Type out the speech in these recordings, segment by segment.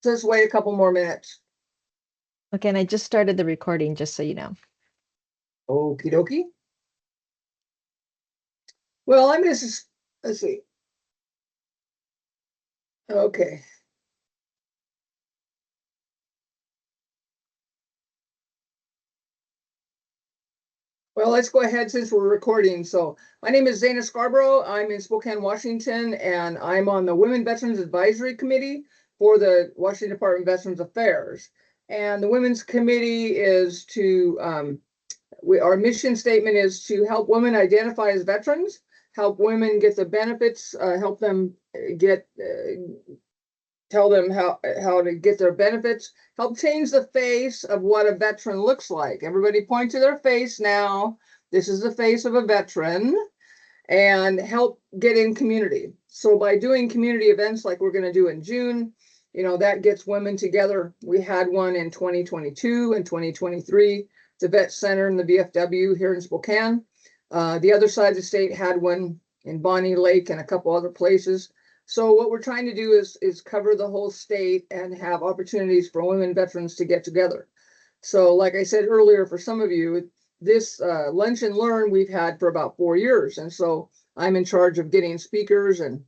Just wait a couple more minutes. Okay, and I just started the recording, just so you know. Okie dokie. Well, let's see. Okay. Well, let's go ahead since we're recording. So my name is Zana Scarborough. I'm in Spokane, Washington, and I'm on the Women Veterans Advisory Committee for the Washington Department of Veterans Affairs. And the Women's Committee is to, our mission statement is to help women identify as veterans, help women get the benefits, help them get, tell them how to get their benefits, help change the face of what a veteran looks like. Everybody point to their face now. This is the face of a veteran, and help get in community. So by doing community events like we're going to do in June, that gets women together. We had one in 2022 and 2023, the Vet Center in the VFW here in Spokane. The other side of the state had one in Bonnie Lake and a couple other places. So what we're trying to do is cover the whole state and have opportunities for women veterans to get together. So like I said earlier, for some of you, this Lunch and Learn we've had for about 4 years. And so I'm in charge of getting speakers and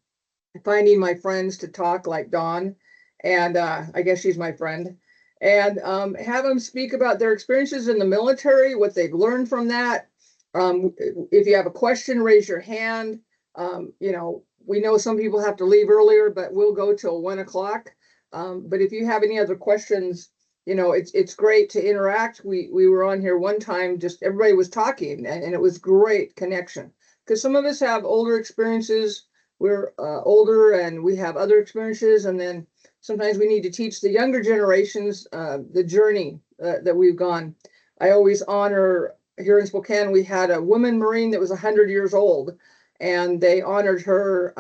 finding my friends to talk, like Dawn. And I guess she's my friend. And have them speak about their experiences in the military, what they've learned from that. If you have a question, raise your hand. We know some people have to leave earlier, but we'll go till 1 o'clock. But if you have any other questions, it's great to interact. We were on here one time, just everybody was talking, and it was great connection. Because some of us have older experiences, we're older and we have other experiences, and then sometimes we need to teach the younger generations the journey that we've gone. I always honor, here in Spokane, we had a woman Marine that was 100 years old, and they honored her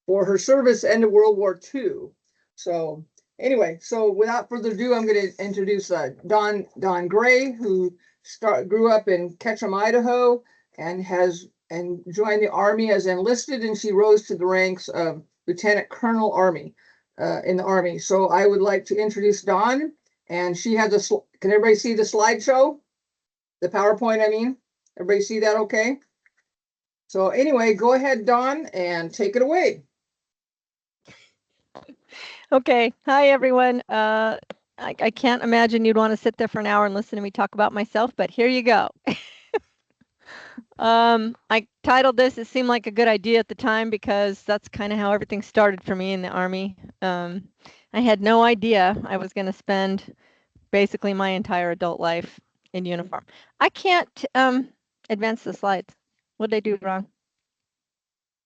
for her service end of World War II. So anyway, so without further ado, I'm going to introduce Dawn Gray, who grew up in Ketchum, Idaho, and joined the Army as enlisted, and she rose to the ranks of Lieutenant Colonel Army in the Army. So I would like to introduce Dawn, and she has can everybody see the slideshow? The PowerPoint, I mean. Everybody see that okay? So anyway, go ahead, Dawn, and take it away. Okay. Hi, everyone. I can't imagine you'd want to sit there for an hour and listen to me talk about myself, but here you go. I titled this, it seemed like a good idea at the time because that's kind of how everything started for me in the Army. I had no idea I was going to spend basically my entire adult life in uniform. I can't advance the slides. What did I do wrong?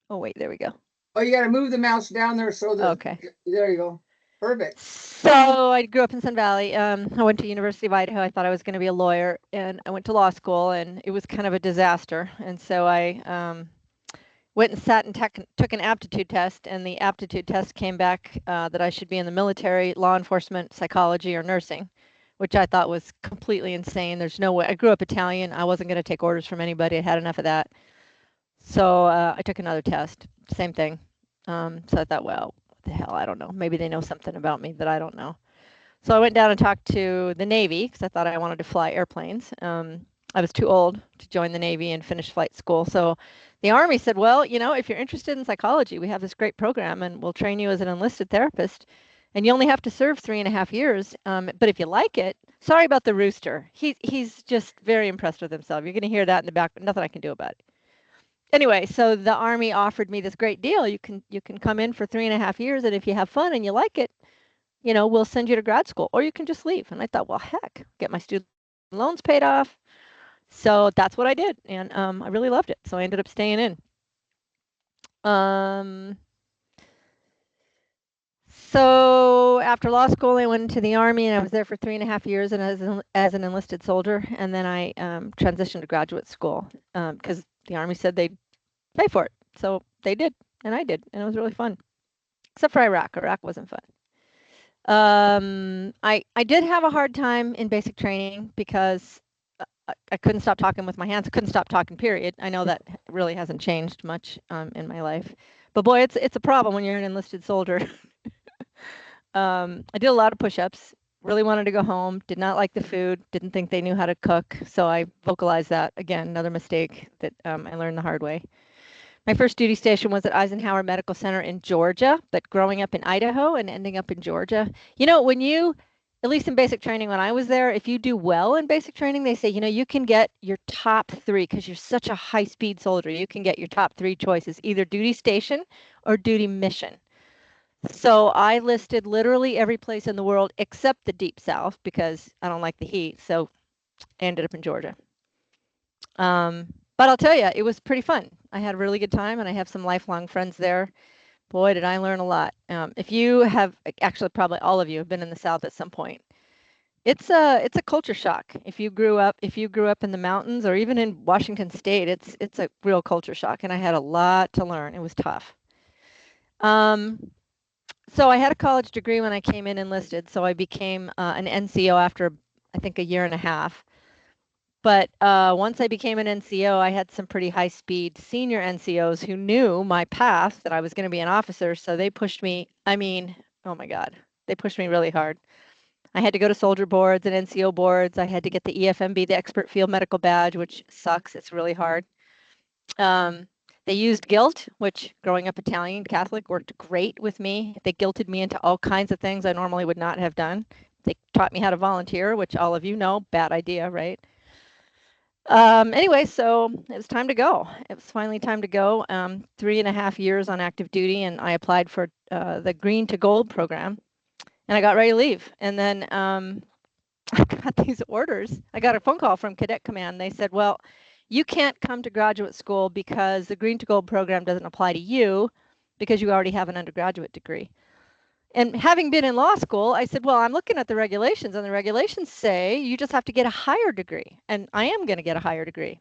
Oh, wait, there we go. Oh, you got to move the mouse down there so that, okay. There you go. Perfect. So I grew up in Sun Valley. I went to University of Idaho. I thought I was going to be a lawyer, and I went to law school, and it was kind of a disaster. And so I went and sat and took an aptitude test, and the aptitude test came back that I should be in the military, law enforcement, psychology, or nursing, which I thought was completely insane. There's no way. I grew up Italian. I wasn't going to take orders from anybody. I had enough of that. So I took another test. Same thing. So I thought, well, what the hell? I don't know. Maybe they know something about me that I don't know. So I went down and talked to the Navy because I thought I wanted to fly airplanes. I was too old to join the Navy and finish flight school. So the Army said, well, if you're interested in psychology, we have this great program and we'll train you as an enlisted therapist. And you only have to serve 3.5 years. But if you like it, sorry about the rooster. He's just very impressed with himself. You're going to hear that in the back, but nothing I can do about it. Anyway, so the Army offered me this great deal. You can come in for 3.5 years, and if you have fun and you like it, we'll send you to grad school, or you can just leave. And I thought, well, heck, get my student loans paid off. So that's what I did, and I really loved it. So I ended up staying in. So after law school, I went into the Army, and I was there for 3.5 years, and as an enlisted soldier. And then I transitioned to graduate school because the Army said they'd pay for it. So they did, and I did, and it was really fun. Except for Iraq. Iraq wasn't fun. I did have a hard time in basic training because I couldn't stop talking with my hands. I couldn't stop talking, period. I know that really hasn't changed much in my life. But boy, it's a problem when you're an enlisted soldier. I did a lot of push-ups, really wanted to go home, did not like the food, didn't think they knew how to cook. So I vocalized that. Again, another mistake that I learned the hard way. My first duty station was at Eisenhower Medical Center in Georgia, but growing up in Idaho and ending up in Georgia, when you, at least in basic training when I was there, if you do well in basic training, they say, you can get your top 3 because you're such a high-speed soldier. You can get your top 3 choices, either duty station or duty mission. So I listed literally every place in the world except the Deep South because I don't like the heat. So I ended up in Georgia. But I'll tell you, it was pretty fun. I had a really good time and I have some lifelong friends there. Boy, did I learn a lot. If you have, actually probably all of you have been in the South at some point, it's a culture shock. If you grew up in the mountains or even in Washington State, it's a real culture shock. And I had a lot to learn. It was tough. So I had a college degree when I came in enlisted. So I became an NCO after, I think, a year and a half. But once I became an NCO, I had some pretty high-speed senior NCOs who knew my path, that I was going to be an officer. So they pushed me. I mean, oh my God, they pushed me really hard. I had to go to soldier boards and NCO boards. I had to get the EFMB, the Expert Field Medical Badge, which sucks. It's really hard. They used guilt, which growing up Italian Catholic worked great with me. They guilted me into all kinds of things I normally would not have done. They taught me how to volunteer, which all of you know, bad idea, right? Anyway, so it was time to go. It was finally time to go. 3.5 years on active duty, and I applied for the Green to Gold program, and I got ready to leave. And then I got these orders. I got a phone call from Cadet Command. They said, well, you can't come to graduate school because the Green to Gold program doesn't apply to you because you already have an undergraduate degree. And having been in law school, I said, well, I'm looking at the regulations, and the regulations say you just have to get a higher degree. And I am going to get a higher degree.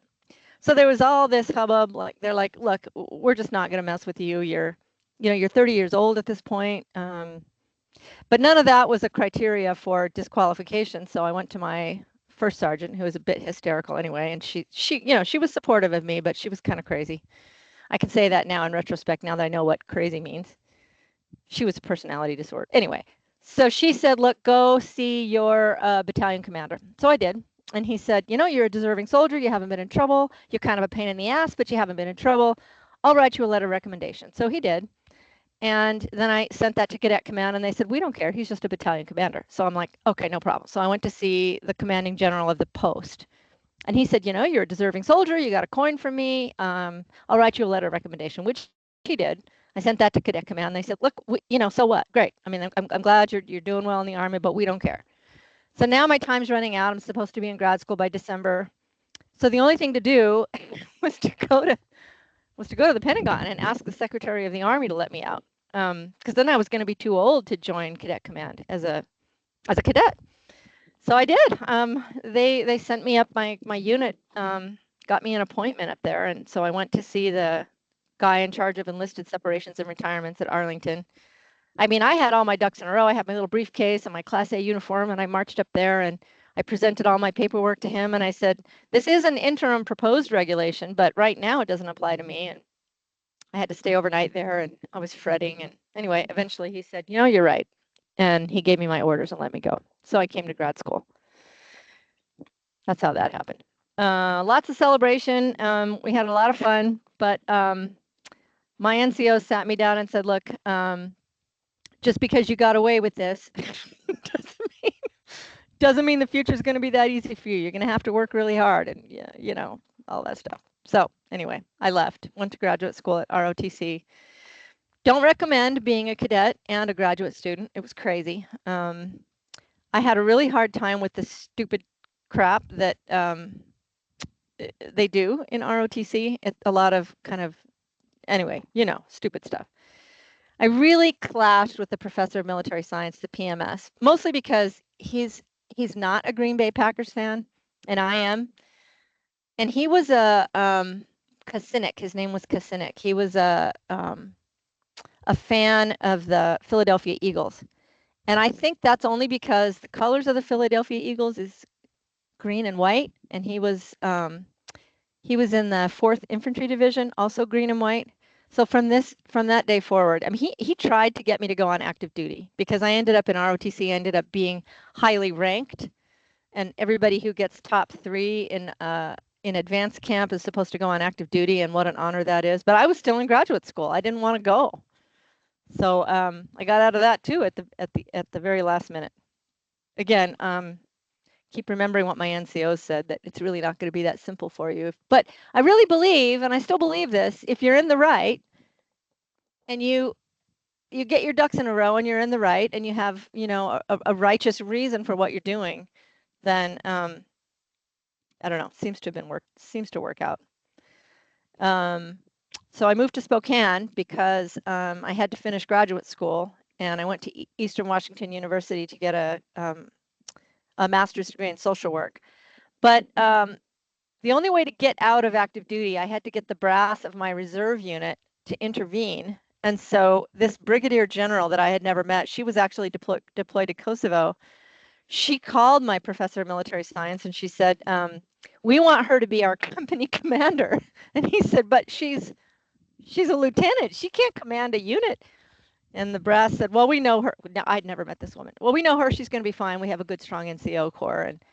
So there was all this hubbub. Like, they're like, look, we're just not going to mess with you. You're 30 years old at this point. But none of that was a criteria for disqualification. So I went to my first sergeant, who was a bit hysterical anyway. And she was supportive of me, but she was kind of crazy. I can say that now in retrospect, now that I know what crazy means. She was a personality disorder. Anyway, so she said, look, go see your battalion commander. So I did. And he said, you're a deserving soldier. You haven't been in trouble. You're kind of a pain in the ass, but you haven't been in trouble. I'll write you a letter of recommendation. So he did. And then I sent that to Cadet Command, and they said, we don't care. He's just a battalion commander. So I'm like, okay, no problem. So I went to see the commanding general of the post. And he said, you're a deserving soldier. You got a coin from me. I'll write you a letter of recommendation, which he did. I sent that to Cadet Command. They said, look, so what? Great. I mean, I'm glad you're doing well in the Army, but we don't care. So now my time's running out. I'm supposed to be in grad school by December. So the only thing to do was to go to the Pentagon and ask the Secretary of the Army to let me out. Because then I was going to be too old to join Cadet Command as a cadet. So I did. They sent me up my unit, got me an appointment up there, and so I went to see the guy in charge of enlisted separations and retirements at Arlington. I mean, I had all my ducks in a row. I had my little briefcase and my Class A uniform, and I marched up there and I presented all my paperwork to him, and I said, this is an interim proposed regulation, but right now it doesn't apply to me. And I had to stay overnight there, and I was fretting. And anyway, eventually he said, you're right. And he gave me my orders and let me go. So I came to grad school. That's how that happened. Lots of celebration. We had a lot of fun, but my NCO sat me down and said, look, just because you got away with this doesn't mean the future is going to be that easy for you. You're going to have to work really hard and, all that stuff. So anyway, I left, went to graduate school at ROTC. Don't recommend being a cadet and a graduate student. It was crazy. I had a really hard time with the stupid crap that they do in ROTC. A lot of kind of, anyway, stupid stuff. I really clashed with the professor of military science, the PMS, mostly because he's not a Green Bay Packers fan, and I am. And he was a Kasinik. His name was Kasinik. He was a fan of the Philadelphia Eagles. And I think that's only because the colors of the Philadelphia Eagles is green and white. And he was in the 4th Infantry Division, also green and white. So from that day forward, I mean, he tried to get me to go on active duty because I ended up in ROTC, ended up being highly ranked, and everybody who gets top 3 in advanced camp is supposed to go on active duty, and what an honor that is. But I was still in graduate school. I didn't want to go. So I got out of that too at the very last minute. Again, keep remembering what my NCO said, that it's really not going to be that simple for you. But I really believe, and I still believe this, if you're in the right and you get your ducks in a row and you're in the right and you have, you know, a righteous reason for what you're doing, then I don't know, seems to work out. So I moved to Spokane because I had to finish graduate school, and I went to Eastern Washington University to get a master's degree in social work. But the only way to get out of active duty, I had to get the brass of my reserve unit to intervene. And so this brigadier general that I had never met, she was actually deployed to Kosovo. She called my professor of military science and she said, we want her to be our company commander. And he said, but she's a lieutenant. She can't command a unit. And the brass said, well, we know her. Now, I'd never met this woman. Well, we know her. She's going to be fine. We have a good, strong NCO corps. And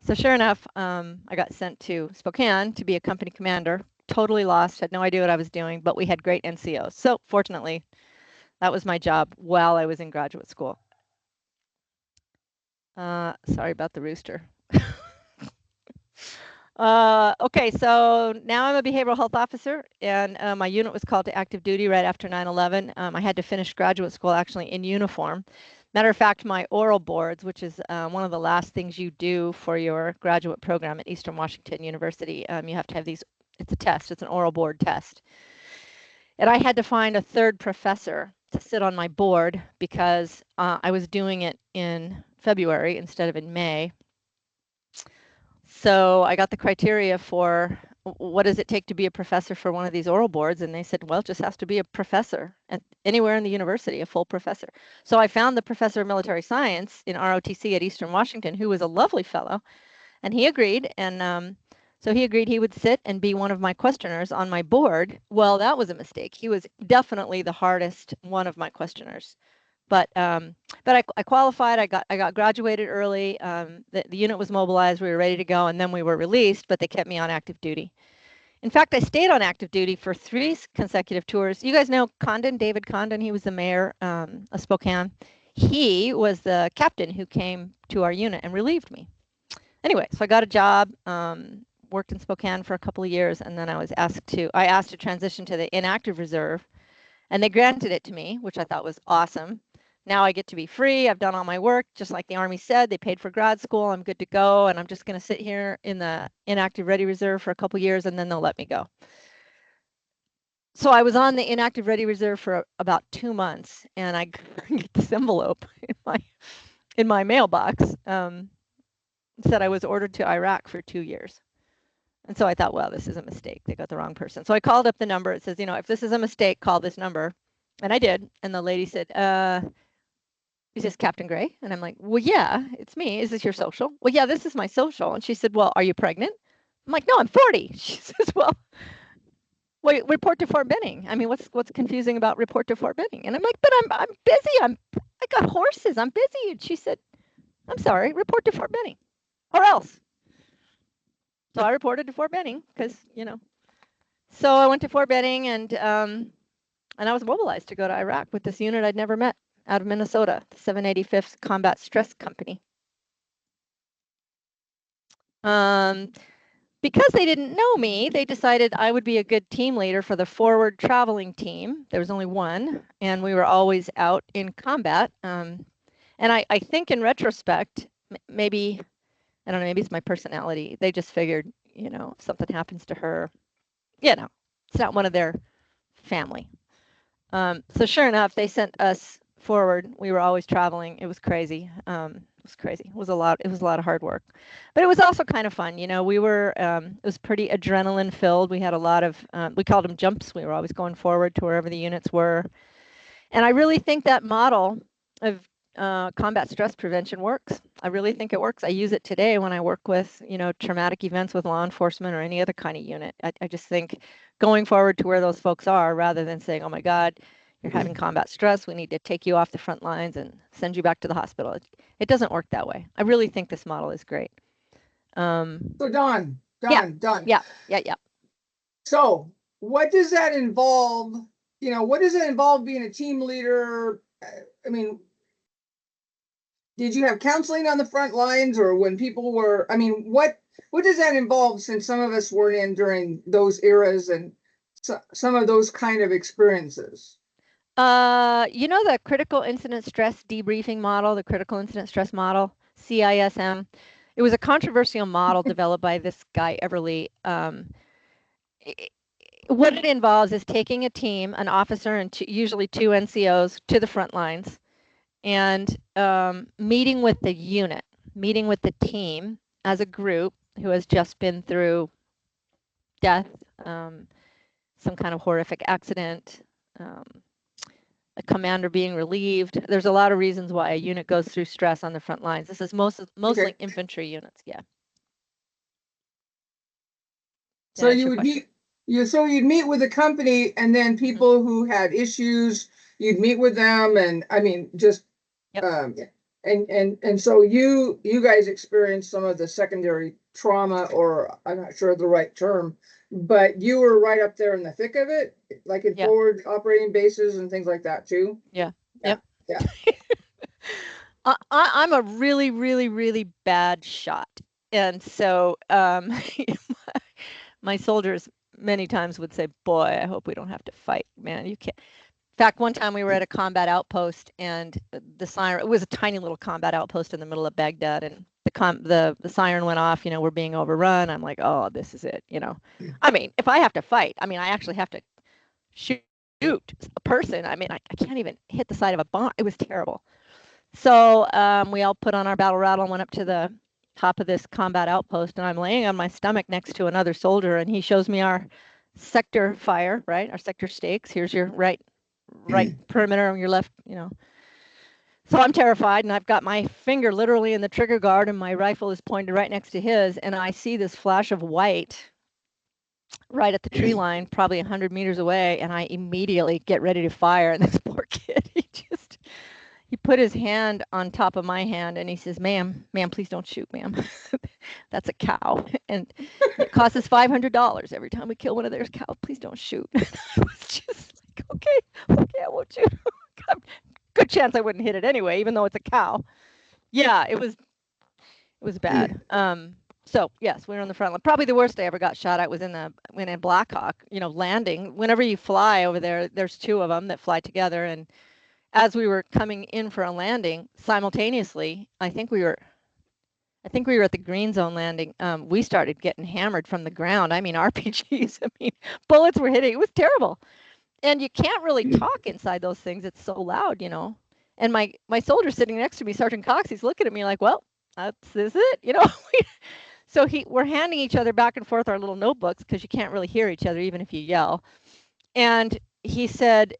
so sure enough, I got sent to Spokane to be a company commander. Totally lost, had no idea what I was doing, but we had great NCOs. So fortunately, that was my job while I was in graduate school. Sorry about the rooster. Okay, so now I'm a behavioral health officer, and my unit was called to active duty right after 9/11. I had to finish graduate school actually in uniform. Matter of fact, my oral boards, which is one of the last things you do for your graduate program at Eastern Washington University, you have to have these, it's a test, it's an oral board test. And I had to find a third professor to sit on my board because I was doing it in February instead of in May. So I got the criteria for what does it take to be a professor for one of these oral boards, and they said, well, it just has to be a professor at anywhere in the university, a full professor. So I found the professor of military science in ROTC at Eastern Washington, who was a lovely fellow, and he agreed. And so he agreed he would sit and be one of my questioners on my board. Well, that was a mistake. He was definitely the hardest one of my questioners. But I qualified. I got graduated early. The unit was mobilized. We were ready to go, and then we were released. But they kept me on active duty. In fact, I stayed on active duty for 3 consecutive tours. You guys know Condon, David Condon. He was the mayor of Spokane. He was the captain who came to our unit and relieved me. Anyway, so I got a job. Worked in Spokane for a couple of years, and then I asked to transition to the inactive reserve, and they granted it to me, which I thought was awesome. Now I get to be free. I've done all my work, just like the Army said. They paid for grad school. I'm good to go, and I'm just going to sit here in the inactive ready reserve for a couple of years, and then they'll let me go. So I was on the inactive ready reserve for about 2 months, and I get this envelope in my mailbox. Said I was ordered to Iraq for 2 years. And so I thought, well, this is a mistake. They got the wrong person. So I called up the number. It says, you know, if this is a mistake, call this number. And I did. And the lady said, is this Captain Gray? And I'm like, well, yeah, it's me. Is this your social? Well, yeah, this is my social. And she said, well, are you pregnant? I'm like, no, I'm 40. She says, well, report to Fort Benning. I mean, what's confusing about report to Fort Benning? And I'm like, but I'm busy. I got horses. I'm busy. And she said, I'm sorry, report to Fort Benning or else. So I reported to Fort Benning because, you know. So I went to Fort Benning, and I was mobilized to go to Iraq with this unit I'd never met out of Minnesota, the 785th Combat Stress Company. Because they didn't know me, they decided I would be a good team leader for the forward traveling team. There was only one, and we were always out in combat. And I think in retrospect, maybe, I don't know, maybe it's my personality. They just figured, you know, if something happens to her, you know, it's not one of their family. So sure enough, they sent us forward. We were always traveling. It was crazy. It was crazy. It was a lot of hard work, but it was also kind of fun. You know, we were, it was pretty adrenaline filled. We had a lot of, we called them jumps. We were always going forward to wherever the units were. And I really think that model of combat stress prevention works. I really think it works. I use it today when I work with, you know, traumatic events with law enforcement or any other kind of unit. I just think going forward to where those folks are, rather than saying, oh my God, you're having combat stress, we need to take you off the front lines and send you back to the hospital. It doesn't work that way. I really think this model is great. So Dawn. Yeah. So what does that involve? What does it involve being a team leader? I mean, did you have counseling on the front lines, or when people were, what does that involve, since some of us weren't in during those eras and some of those kind of experiences? The critical incident stress debriefing model, the critical incident stress model, CISM, it was a controversial model developed by this guy, Everly. What it involves is taking a team, an officer and usually 2 NCOs, to the front lines, and meeting with the unit, meeting with the team as a group who has just been through death, some kind of horrific accident, a commander being relieved. There's a lot of reasons why a unit goes through stress on the front lines. This is mostly Okay. infantry units. Yeah. So you would meet, you'd meet with a company, and then people who had issues, you'd meet with them, and and so you guys experienced some of the secondary trauma, or I'm not sure of the right term, but you were right up there in the thick of it, like in forward operating bases and things like that too. Yeah. Yeah. I'm a really, really, really bad shot. And so my soldiers many times would say, boy, I hope we don't have to fight, man. You can't. In fact, one time we were at a combat outpost, and the siren, it was a tiny little combat outpost in the middle of Baghdad, and the siren went off, we're being overrun. I'm like, oh, this is it, I mean, if I have to fight, I actually have to shoot a person. I can't even hit the side of a bomb. It was terrible. So we all put on our battle rattle and went up to the top of this combat outpost, and I'm laying on my stomach next to another soldier, and he shows me our sector fire, right? Our sector stakes. Here's your right perimeter on your left, So I'm terrified, and I've got my finger literally in the trigger guard, and my rifle is pointed right next to his, and I see this flash of white right at the tree line, probably 100 meters away, and I immediately get ready to fire, and this poor kid, he put his hand on top of my hand, and he says, ma'am, please don't shoot, ma'am. That's a cow, and it costs us $500 every time we kill one of their cows. Please don't shoot. I was just like, okay, I won't shoot. Good chance I wouldn't hit it anyway, even though it's a cow. Yeah, it was bad. So yes, we were on the front line. Probably the worst I ever got shot at was in Black Hawk, landing. Whenever you fly over there, there's 2 of them that fly together, and as we were coming in for a landing simultaneously, I think we were at the green zone landing. We started getting hammered from the ground. RPGs. Bullets were hitting. It was terrible. And you can't really talk inside those things. It's so loud, And my soldier sitting next to me, Sergeant Cox, he's looking at me like, well, this is it, So we're handing each other back and forth our little notebooks, because you can't really hear each other even if you yell. And he said,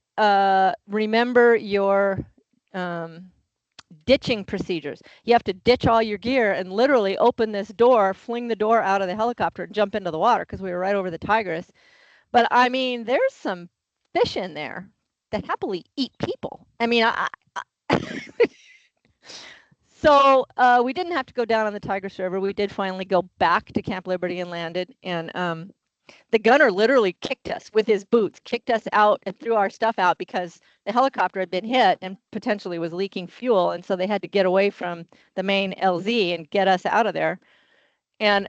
remember your ditching procedures. You have to ditch all your gear and literally open this door, fling the door out of the helicopter, and jump into the water, because we were right over the Tigris. But there's some fish in there that happily eat people. So we didn't have to go down on the Tigris River. We did finally go back to Camp Liberty and landed, and the gunner literally kicked us with his boots, kicked us out and threw our stuff out, because the helicopter had been hit and potentially was leaking fuel. And so they had to get away from the main LZ and get us out of there. And,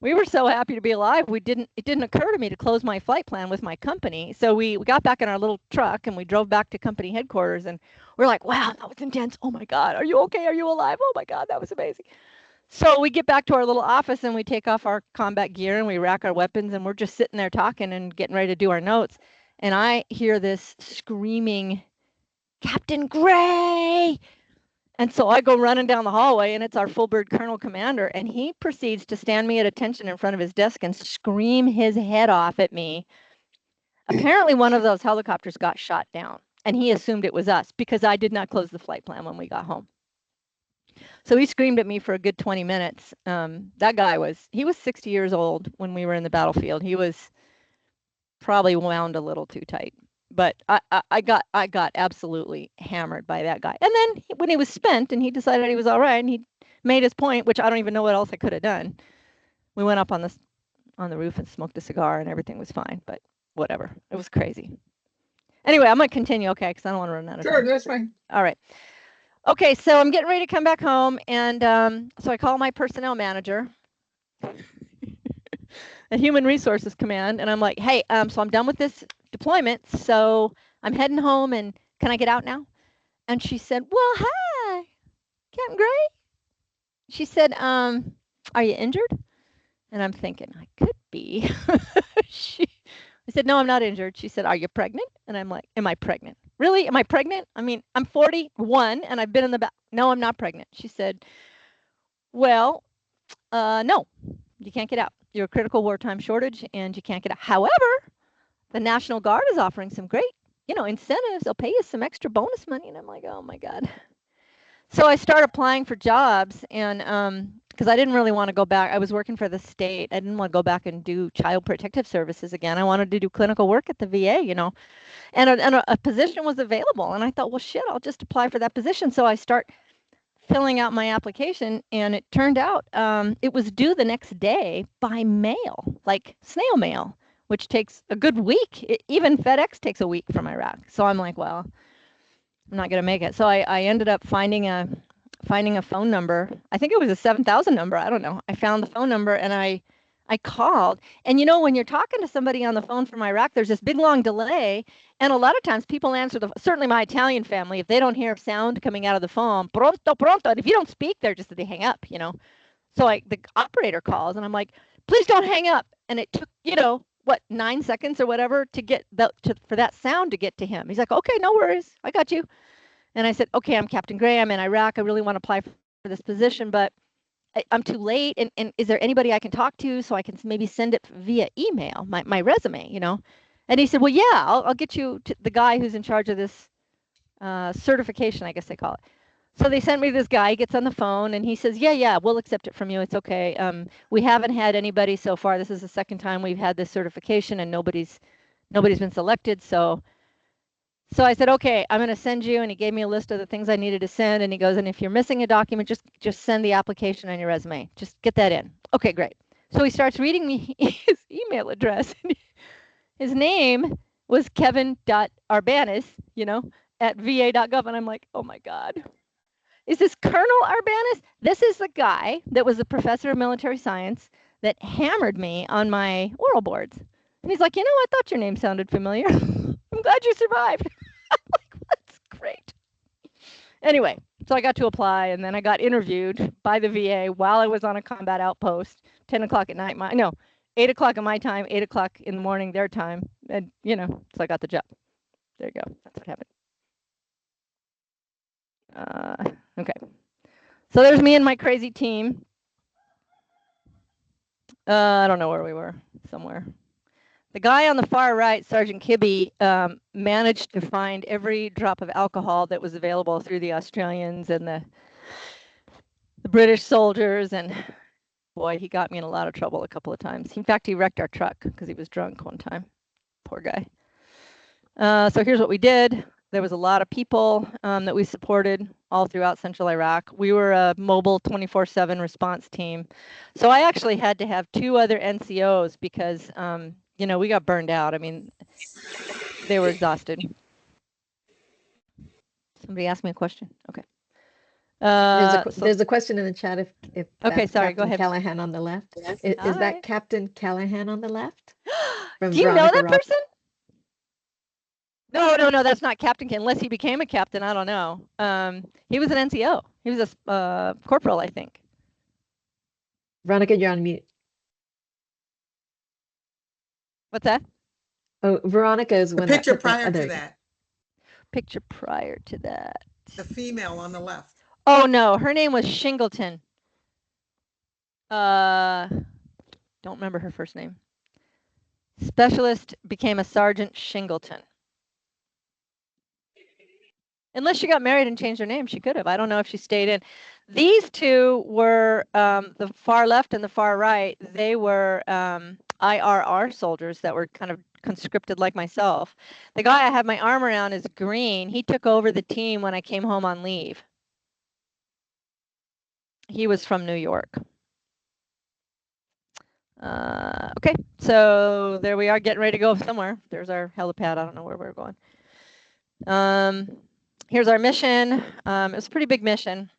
we were so happy to be alive. It didn't occur to me to close my flight plan with my company. So we got back in our little truck, and we drove back to company headquarters, and we're like, wow, that was intense. Oh my God, are you okay? Are you alive? Oh my God, that was amazing. So we get back to our little office, and we take off our combat gear, and we rack our weapons, and we're just sitting there talking and getting ready to do our notes. And I hear this screaming, Captain Gray. And so I go running down the hallway, and it's our full bird colonel commander, and he proceeds to stand me at attention in front of his desk and scream his head off at me. Apparently one of those helicopters got shot down, and he assumed it was us, because I did not close the flight plan when we got home. So he screamed at me for a good 20 minutes. That guy he was 60 years old when we were in the battlefield. He was probably wound a little too tight, but I got absolutely hammered by that guy. And then when he was spent and he decided he was all right and he made his point, which I don't even know what else I could have done. We went up on the roof and smoked a cigar and everything was fine, but whatever. It was crazy. Anyway, I'm going to continue, okay, because I don't want to run out of time. Sure, that's fine. All right. Okay, so I'm getting ready to come back home, and so I call my personnel manager at Human Resources Command, and I'm like, hey, so I'm done with this deployment, so I'm heading home, and can I get out now? And she said, well, hi, Captain Gray. She said, are you injured? And I'm thinking, I could be. I said, no, I'm not injured. She said, are you pregnant? And I'm like, am I pregnant? Really? Am I pregnant? I mean, I'm 41 and I've been in the back. No, I'm not pregnant. She said, well, no, you can't get out. You're a critical wartime shortage and you can't get out. However, the National Guard is offering some great, incentives. They'll pay you some extra bonus money. And I'm like, oh my God. So I started applying for jobs and because I didn't really want to go back. I was working for the state. I didn't want to go back and do child protective services again. I wanted to do clinical work at the VA, and a position was available. And I thought, well, shit, I'll just apply for that position. So I start filling out my application and it turned out it was due the next day by mail, like snail mail, which takes a good week. Even FedEx takes a week from Iraq. So I'm like, well, I'm not going to make it. So I ended up finding a phone number. I think it was a 7,000 number. I don't know. I found the phone number and I called. And when you're talking to somebody on the phone from Iraq, there's this big long delay. And a lot of times people answer certainly my Italian family, if they don't hear sound coming out of the phone, pronto, pronto. And if you don't speak, they hang up, So the operator calls and I'm like, please don't hang up. And it took, 9 seconds or whatever to get for that sound to get to him. He's like, okay, no worries. I got you. And I said, okay, I'm Captain Gray. I'm in Iraq. I really want to apply for this position, but I'm too late. And is there anybody I can talk to so I can maybe send it via email, my resume, And he said, well, yeah, I'll get you to the guy who's in charge of this certification, I guess they call it. So they sent me this guy. He gets on the phone and he says, yeah, we'll accept it from you. It's okay. We haven't had anybody so far. This is the second time we've had this certification and nobody's been selected. So I said, okay, I'm going to send you. And he gave me a list of the things I needed to send. And he goes, and if you're missing a document, just send the application on your resume. Just get that in. Okay, great. So he starts reading me his email address. His name was Kevin.Arbanis, at va.gov. And I'm like, oh my God. Is this Colonel Arbanis? This is the guy that was a professor of military science that hammered me on my oral boards. And he's like, I thought your name sounded familiar. I'm glad you survived. I'm like, that's great. Anyway, so I got to apply and then I got interviewed by the VA while I was on a combat outpost, 10 o'clock at night. 8 o'clock at my time, 8 o'clock in the morning, their time. And, so I got the job. There you go. That's what happened. Okay. So there's me and my crazy team. I don't know where we were, somewhere. The guy on the far right, Sergeant Kibbe, managed to find every drop of alcohol that was available through the Australians and the British soldiers. And boy, he got me in a lot of trouble a couple of times. In fact, he wrecked our truck because he was drunk one time. Poor guy. So here's what we did. There was a lot of people that we supported all throughout central Iraq. We were a mobile 24/7 response team. So I actually had to have 2 other NCOs because, we got burned out. I mean, they were exhausted. Somebody asked me a question. Okay. There's a question in the chat if okay, sorry, Captain go ahead. Callahan on the left. Is that Captain Callahan on the left? Do you know that person? No, that's not Captain Ken, unless he became a captain. I don't know. He was an NCO. He was a corporal, I think. Veronica, you're on mute. What's that? Oh, Veronica is the picture prior to that. Picture prior to that. The female on the left. Oh no, her name was Shingleton. Don't remember her first name. Specialist became a Sergeant Shingleton. Unless she got married and changed her name, she could have. I don't know if she stayed in. These two were the far left and the far right. They were IRR soldiers that were kind of conscripted like myself. The guy I have my arm around is green. He took over the team when I came home on leave. He was from New York. Okay, so there we are, getting ready to go somewhere. There's our helipad. I don't know where we're going. Here's our mission. It was a pretty big mission.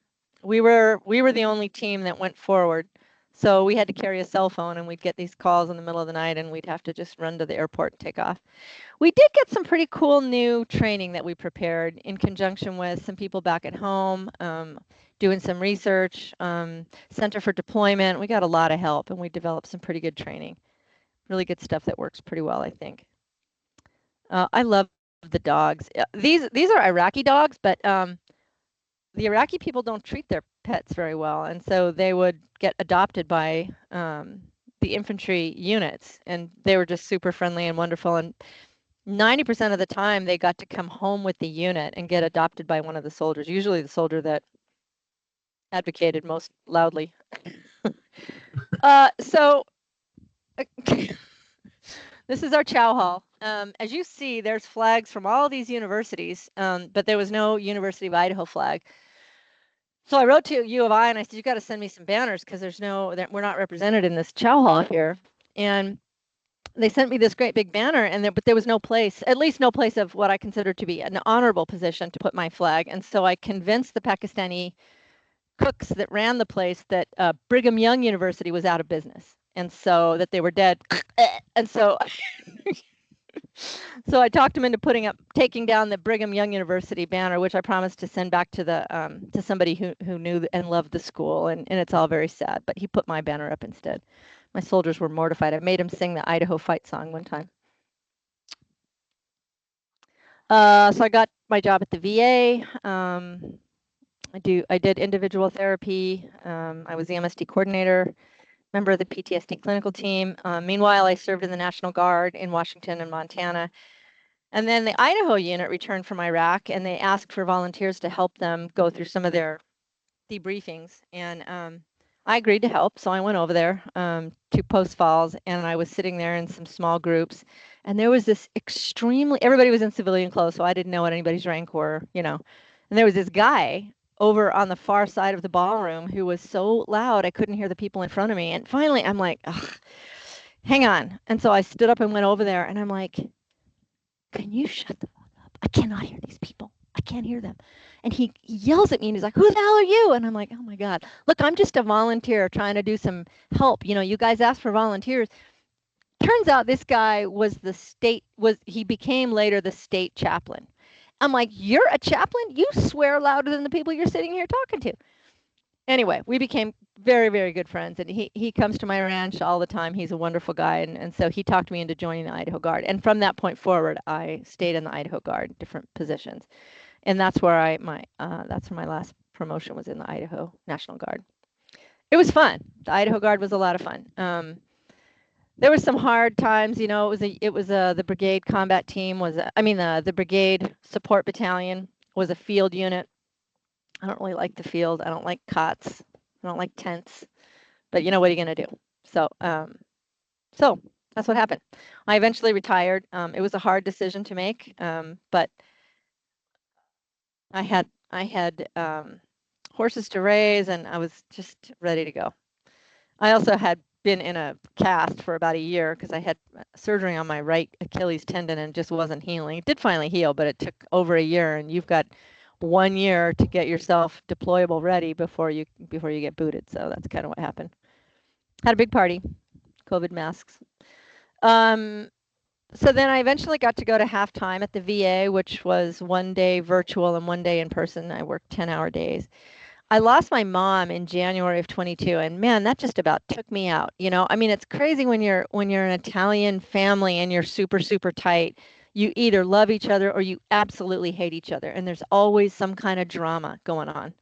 We were the only team that went forward. So we had to carry a cell phone, and we'd get these calls in the middle of the night, and we'd have to just run to the airport and take off. We did get some pretty cool new training that we prepared in conjunction with some people back at home, doing some research, Center for Deployment. We got a lot of help, and we developed some pretty good training. Really good stuff that works pretty well, I think. I love the dogs. These are Iraqi dogs, but the Iraqi people don't treat their pets very well, and so they would get adopted by the infantry units, and they were just super friendly and wonderful. And 90% of the time, they got to come home with the unit and get adopted by one of the soldiers, usually the soldier that advocated most loudly. So this is our chow hall. As you see, there's flags from all these universities, but there was no University of Idaho flag. So I wrote to U of I and I said, you got to send me some banners because we're not represented in this chow hall here. And they sent me this great big banner, but there was no place, at least no place of what I consider to be an honorable position to put my flag. And so I convinced the Pakistani cooks that ran the place that Brigham Young University was out of business, and so that they were dead. And so so I talked them into taking down the Brigham Young University banner, which I promised to send back to to somebody who knew and loved the school, and it's all very sad. But he put my banner up instead. My soldiers were mortified. I made him sing the Idaho fight song one time. So I got my job at the VA. I did individual therapy. I was the MSD coordinator, member of the PTSD clinical team. Meanwhile, I served in the National Guard in Washington and Montana. And then the Idaho unit returned from Iraq, and they asked for volunteers to help them go through some of their debriefings. And I agreed to help, so I went over there to Post Falls, and I was sitting there in some small groups. And there was this everybody was in civilian clothes, so I didn't know what anybody's rank were, And there was this guy over on the far side of the ballroom who was so loud I couldn't hear the people in front of me. And finally, I'm like, ugh, hang on. And so I stood up and went over there, and I'm like, can you shut the fuck up? I cannot hear these people. I can't hear them. And he yells at me, and he's like, who the hell are you? And I'm like, oh my God, look, I'm just a volunteer trying to do some help. You guys asked for volunteers. Turns out this guy he became later the state chaplain. I'm like, you're a chaplain? You swear louder than the people you're sitting here talking to. Anyway, we became very, very good friends, and he comes to my ranch all the time. He's a wonderful guy, and so he talked me into joining the Idaho Guard. And from that point forward, I stayed in the Idaho Guard, different positions, and that's where my last promotion was, in the Idaho National Guard. It was fun. The Idaho Guard was a lot of fun. There were some hard times, it was the brigade combat team the brigade support battalion was a field unit. I don't really like the field. I don't like cots. I don't like tents. But what are you going to do? So that's what happened. I eventually retired. It was a hard decision to make, but I had horses to raise, and I was just ready to go. I also had been in a cast for about a year because I had surgery on my right Achilles tendon and just wasn't healing. It did finally heal, but it took over a year, and you've got 1 year to get yourself deployable ready before you get booted. So that's kind of what happened. Had a big party, COVID masks. So then I eventually got to go to halftime at the VA, which was 1 day virtual and 1 day in person. I worked 10-hour days. I lost my mom in January of 22, and man, that just about took me out. It's crazy when you're an Italian family and you're super, super tight. You either love each other or you absolutely hate each other, and there's always some kind of drama going on.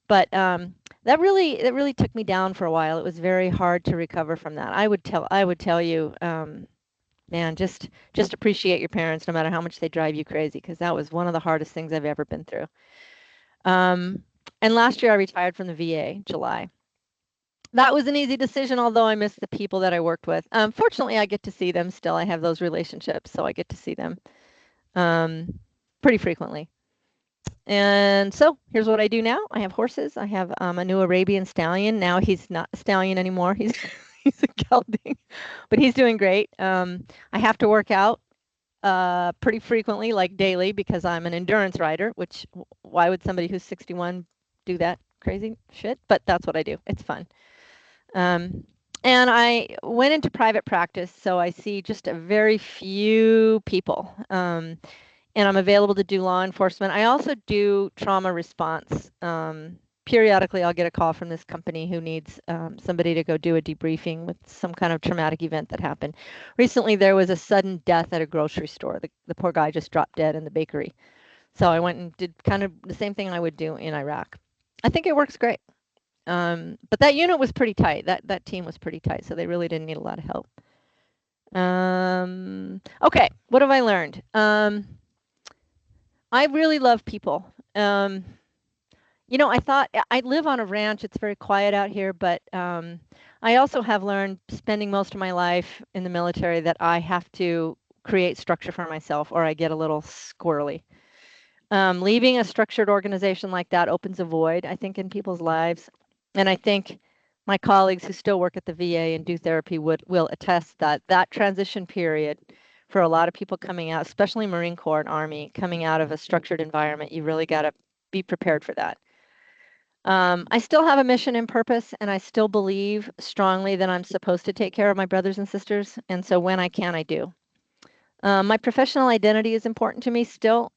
But that really took me down for a while. It was very hard to recover from that. I would tell you, man, just appreciate your parents no matter how much they drive you crazy, because that was one of the hardest things I've ever been through. And last year I retired from the VA, July. That was an easy decision, although I miss the people that I worked with. Fortunately, I get to see them still. I have those relationships, so I get to see them pretty frequently. And so here's what I do now. I have horses. I have a new Arabian stallion. Now he's not a stallion anymore. He's he's a gelding, but he's doing great. I have to work out pretty frequently, like daily, because I'm an endurance rider, which why would somebody who's 61 do that crazy shit? But that's what I do. It's fun. And I went into private practice, so I see just a very few people. And I'm available to do law enforcement. I also do trauma response. Periodically, I'll get a call from this company who needs somebody to go do a debriefing with some kind of traumatic event that happened. Recently, there was a sudden death at a grocery store. The poor guy just dropped dead in the bakery. So I went and did kind of the same thing I would do in Iraq. I think it works great. But that unit was pretty tight. That team was pretty tight, so they really didn't need a lot of help. Okay, what have I learned? I really love people. You know, I thought I live on a ranch. It's very quiet out here, but I also have learned spending most of my life in the military that I have to create structure for myself or I get a little squirrely. Leaving a structured organization like that opens a void, I think, in people's lives. And I think my colleagues who still work at the VA and do therapy will attest that that transition period for a lot of people coming out, especially Marine Corps and Army, coming out of a structured environment, you really got to be prepared for that. I still have a mission and purpose, and I still believe strongly that I'm supposed to take care of my brothers and sisters. And so when I can, I do. My professional identity is important to me still.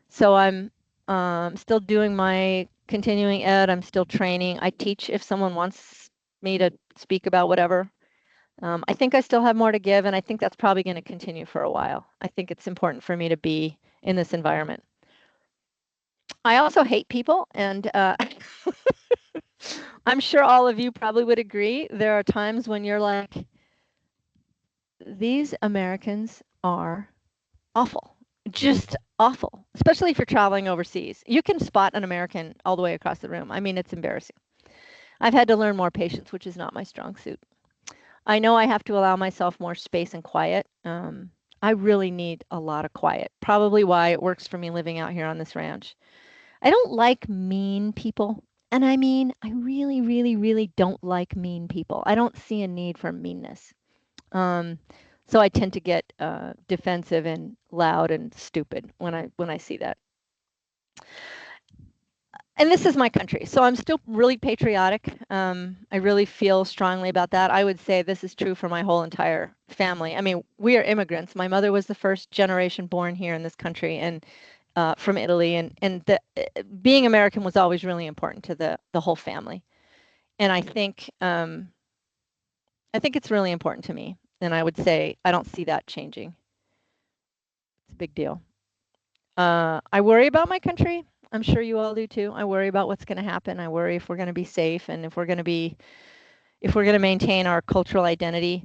So I'm still doing my continuing ed. I'm still training. I teach if someone wants me to speak about whatever. I think I still have more to give, and I think that's probably going to continue for a while. I think it's important for me to be in this environment. I also hate people, and I'm sure all of you probably would agree. There are times when you're like, these Americans are awful, just awful, especially if you're traveling overseas. You can spot an American all the way across the room. I mean, it's embarrassing. I've had to learn more patience, which is not my strong suit. I know I have to allow myself more space and quiet. I really need a lot of quiet, probably why it works for me living out here on this ranch. I don't like mean people. And I mean, I really, really, really don't like mean people. I don't see a need for meanness. So I tend to get defensive and loud and stupid when I see that. And this is my country, so I'm still really patriotic. I really feel strongly about that. I would say this is true for my whole entire family. I mean, we are immigrants. My mother was the first generation born here in this country and from Italy, and being American was always really important to the whole family. And I think it's really important to me. And I would say I don't see that changing. It's a big deal. I worry about my country. I'm sure you all do too. I worry about what's going to happen. I worry if we're going to be safe and if we're going to maintain our cultural identity.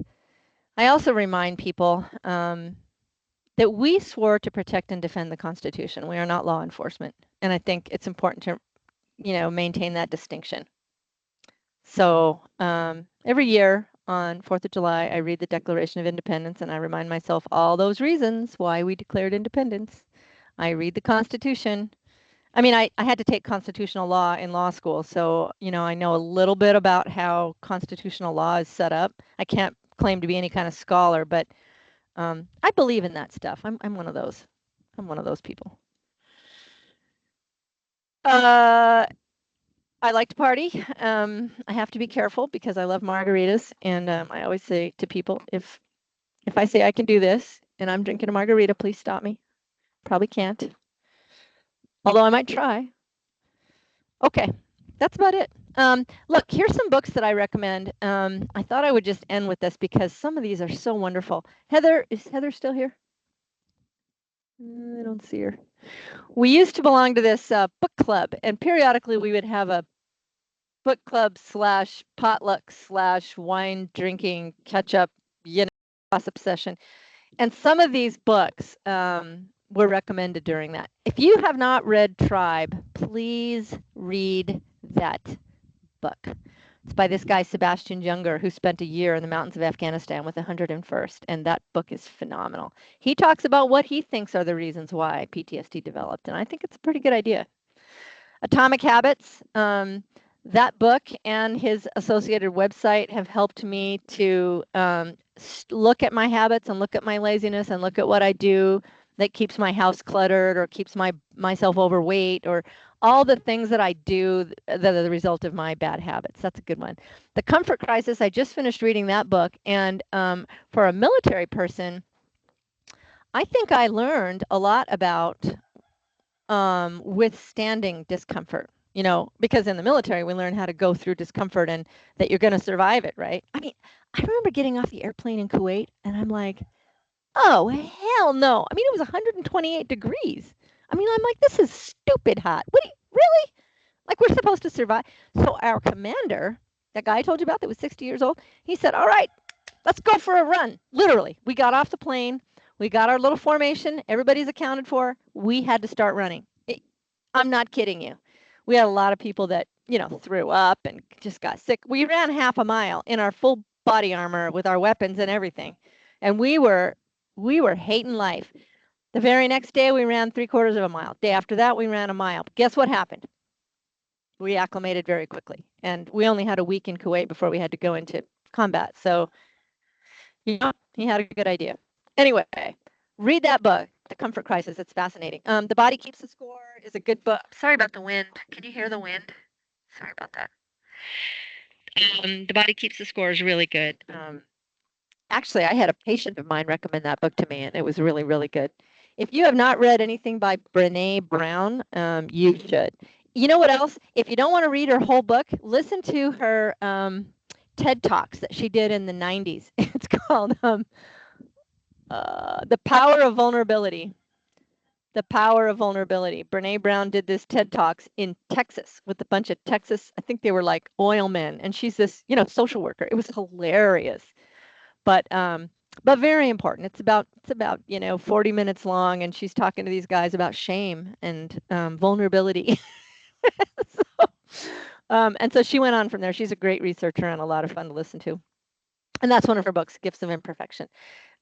I also remind people that we swore to protect and defend the Constitution. We are not law enforcement, and I think it's important to, maintain that distinction. So every year on 4th of July, I read the Declaration of Independence, and I remind myself all those reasons why we declared independence. I read the Constitution. I mean, I had to take constitutional law in law school, so, I know a little bit about how constitutional law is set up. I can't claim to be any kind of scholar, but I believe in that stuff. I'm one of those. I'm one of those people. I like to party. I have to be careful because I love margaritas, and I always say to people, if I say I can do this and I'm drinking a margarita, please stop me. Probably can't. Although I might try. Okay, that's about it. Look, here's some books that I recommend. I thought I would just end with this because some of these are so wonderful. Is Heather still here? I don't see her. We used to belong to this book club, and periodically we would have a book club / potluck / wine drinking catch up, obsession. And some of these books were recommended during that. If you have not read Tribe, please read that book. It's by this guy, Sebastian Junger, who spent a year in the mountains of Afghanistan with the 101st, and that book is phenomenal. He talks about what he thinks are the reasons why PTSD developed, and I think it's a pretty good idea. Atomic Habits, that book and his associated website have helped me to look at my habits and look at my laziness and look at what I do that keeps my house cluttered or keeps myself overweight, or all the things that I do that are the result of my bad habits. That's a good one. The Comfort Crisis, I just finished reading that book, and for a military person, I think I learned a lot about withstanding discomfort, you know, because in the military we learn how to go through discomfort and that you're going to survive it, right? I mean, I remember getting off the airplane in Kuwait and I'm like, oh, hell no. I mean, it was 128 degrees. I mean, I'm like, this is stupid hot. What do you, really? Like, we're supposed to survive. So our commander, that guy I told you about that was 60 years old, he said, all right, let's go for a run. Literally, we got off the plane. We got our little formation. Everybody's accounted for. We had to start running. I'm not kidding you. We had a lot of people that, you know, threw up and just got sick. We ran half a mile in our full body armor with our weapons and everything. And we were hating life. The very next day, we ran 3/4 of a mile. Day after that, we ran a mile. But guess what happened? We acclimated very quickly. And we only had a week in Kuwait before we had to go into combat. So, yeah, he had a good idea. Anyway, read that book, The Comfort Crisis. It's fascinating. The Body Keeps the Score is a good book. Sorry about the wind. Can you hear the wind? Sorry about that. The Body Keeps the Score is really good. Actually, I had a patient of mine recommend that book to me, and it was really, really good. If you have not read anything by Brené Brown, you should. You know what else? If you don't want to read her whole book, listen to her TED Talks that she did in the 90s. It's called The Power of Vulnerability. The Power of Vulnerability. Brené Brown did this TED Talks in Texas with a bunch of Texas, I think they were like oil men, and she's this, you know, social worker. It was hilarious. But very important. It's about, you know, 40 minutes long, and she's talking to these guys about shame and vulnerability. And so she went on from there. She's a great researcher and a lot of fun to listen to. And that's one of her books, Gifts of Imperfection.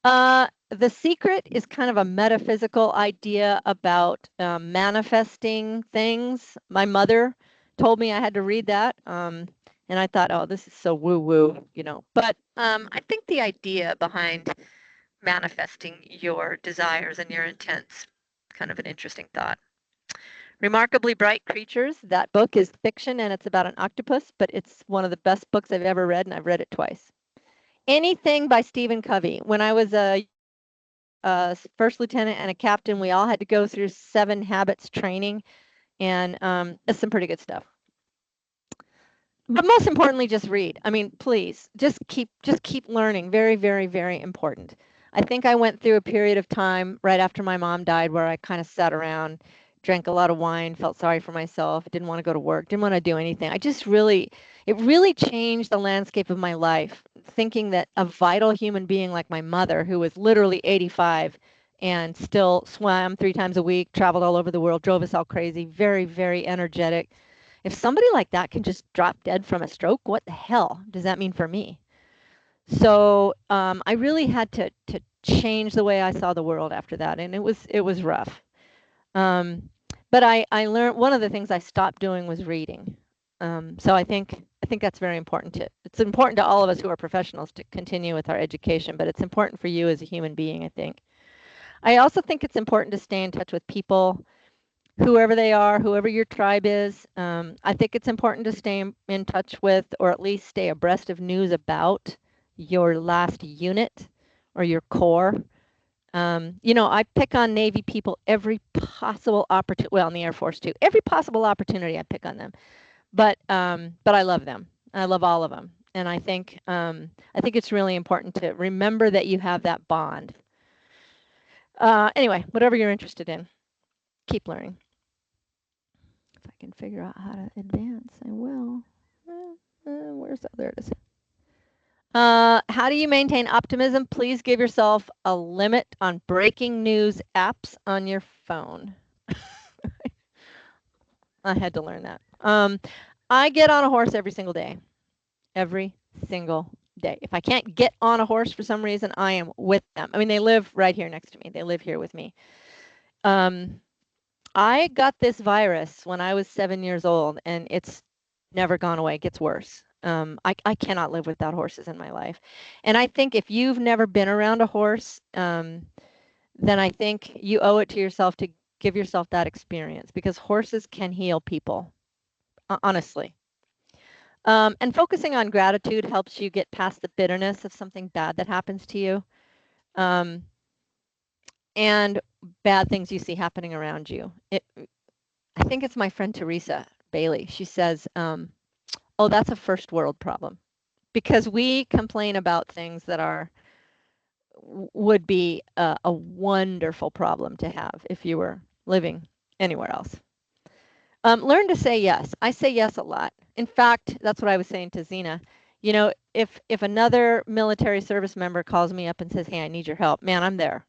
The Secret is kind of a metaphysical idea about manifesting things. My mother told me I had to read that. And I thought, oh, this is so woo-woo, you know. But I think the idea behind manifesting your desires and your intents, kind of an interesting thought. Remarkably Bright Creatures, that book is fiction and it's about an octopus, but it's one of the best books I've ever read, and I've read it twice. Anything by Stephen Covey. When I was a first lieutenant and a captain, we all had to go through 7 Habits training, and it's some pretty good stuff. But most importantly, just read. I mean, please, just keep learning. Very, very, very important. I think I went through a period of time right after my mom died where I kind of sat around, drank a lot of wine, felt sorry for myself, didn't want to go to work, didn't want to do anything. It really changed the landscape of my life, thinking that a vital human being like my mother, who was literally 85 and still swam 3 times a week, traveled all over the world, drove us all crazy, very, very energetic. If somebody like that can just drop dead from a stroke, what the hell does that mean for me? So I really had to change the way I saw the world after that, and it was rough. But I learned, one of the things I stopped doing was reading. So I think that's very important. It's important to all of us who are professionals to continue with our education, but it's important for you as a human being, I think. I also think it's important to stay in touch with people, whoever they are, whoever your tribe is. I think it's important to stay in touch with, or at least stay abreast of news about your last unit or your corps. You know, I pick on Navy people every possible opportunity, well, in the Air Force too, every possible opportunity I pick on them. But I love them. I love all of them. And I think it's really important to remember that you have that bond. Anyway, whatever you're interested in, keep learning. If I can figure out how to advance, I will. Where's that? There it is. How do you maintain optimism? Please give yourself a limit on breaking news apps on your phone. I had to learn that. I get on a horse every single day. Every single day. If I can't get on a horse for some reason, I am with them. I mean, they live right here next to me. They live here with me. I got this virus when I was 7 years old, and it's never gone away. It gets worse. I cannot live without horses in my life. And I think if you've never been around a horse, then I think you owe it to yourself to give yourself that experience, because horses can heal people, honestly. And focusing on gratitude helps you get past the bitterness of something bad that happens to you, and bad things you see happening around you. I think it's my friend Teresa Bailey. She says, oh, that's a first world problem, because we complain about things that would be a wonderful problem to have if you were living anywhere else. Learn to say yes. I say yes a lot. In fact, that's what I was saying to Zena. You know, if another military service member calls me up and says, hey, I need your help, man, I'm there.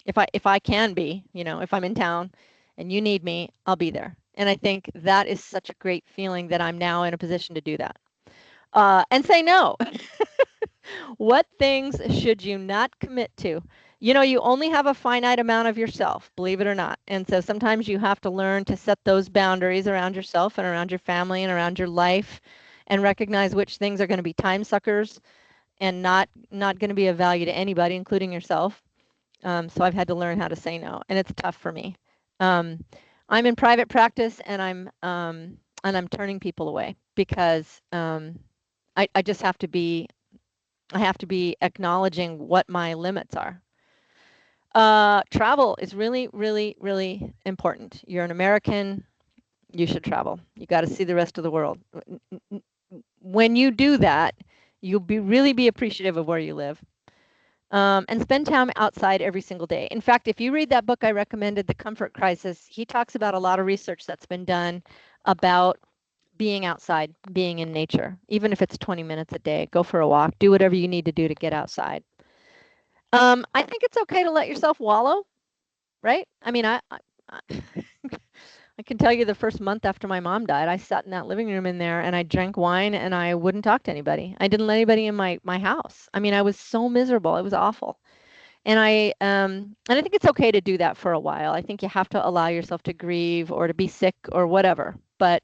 If I can be, you know, if I'm in town and you need me, I'll be there. And I think that is such a great feeling that I'm now in a position to do that. And say no. What things should you not commit to? You know, you only have a finite amount of yourself, believe it or not. And so sometimes you have to learn to set those boundaries around yourself and around your family and around your life, and recognize which things are going to be time suckers and not going to be of value to anybody, including yourself. So I've had to learn how to say no, and it's tough for me. I'm in private practice, and I'm turning people away because I just have to be. I have to be acknowledging what my limits are. Travel is really, really, really important. You're an American, you should travel. You got to see the rest of the world. When you do that, you'll really be appreciative of where you live. And spend time outside every single day. In fact, if you read that book I recommended, The Comfort Crisis, he talks about a lot of research that's been done about being outside, being in nature, even if it's 20 minutes a day. Go for a walk, do whatever you need to do to get outside. I think it's okay to let yourself wallow, right? I mean, I can tell you the first month after my mom died, I sat in that living room in there and I drank wine and I wouldn't talk to anybody. I didn't let anybody in my house. I mean, I was so miserable. It was awful. And I think it's okay to do that for a while. I think you have to allow yourself to grieve or to be sick or whatever. But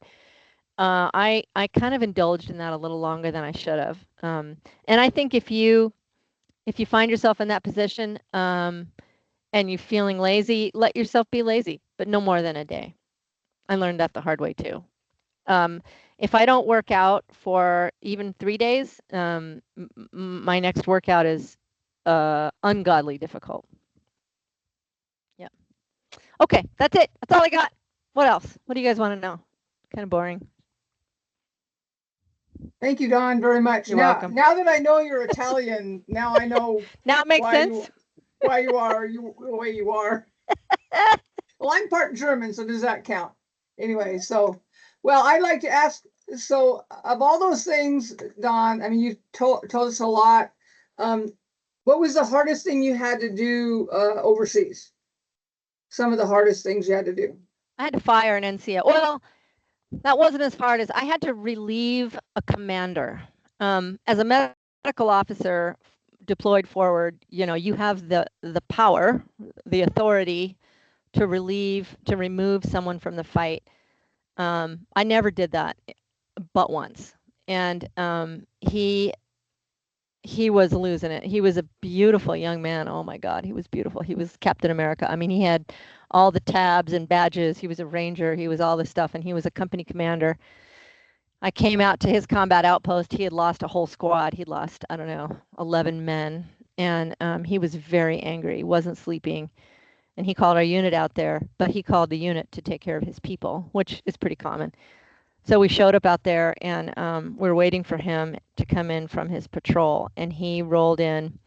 I kind of indulged in that a little longer than I should have. And I think if you find yourself in that position and you're feeling lazy, let yourself be lazy, but no more than a day. I learned that the hard way too. If I don't work out for even 3 days, my next workout is ungodly difficult. Yeah. Okay, that's it. That's all I got. What else? What do you guys want to know? Kind of boring. Thank you, Dawn, very much. You're welcome. Now that I know you're Italian, now I know now it makes sense. Why you are the way you are. Well, I'm part German, so does that count? Anyway, so, well, I'd like to ask, so of all those things, Dawn, I mean, you told us a lot. What was the hardest thing you had to do overseas? Some of the hardest things you had to do. I had to fire an NCO. Well, that wasn't as hard as I had to relieve a commander. As a medical officer deployed forward, you know, you have the power, the authority to remove someone from the fight. I never did that but once. And he was losing it. He was a beautiful young man. Oh my God, he was beautiful. He was Captain America. I mean, he had all the tabs and badges. He was a ranger. He was all this stuff, and he was a company commander. I came out to his combat outpost. He had lost a whole squad. He'd lost, I don't know, 11 men, and he was very angry. He wasn't sleeping, and he called our unit out there, but he called the unit to take care of his people, which is pretty common. So we showed up out there, and we were waiting for him to come in from his patrol, and he rolled in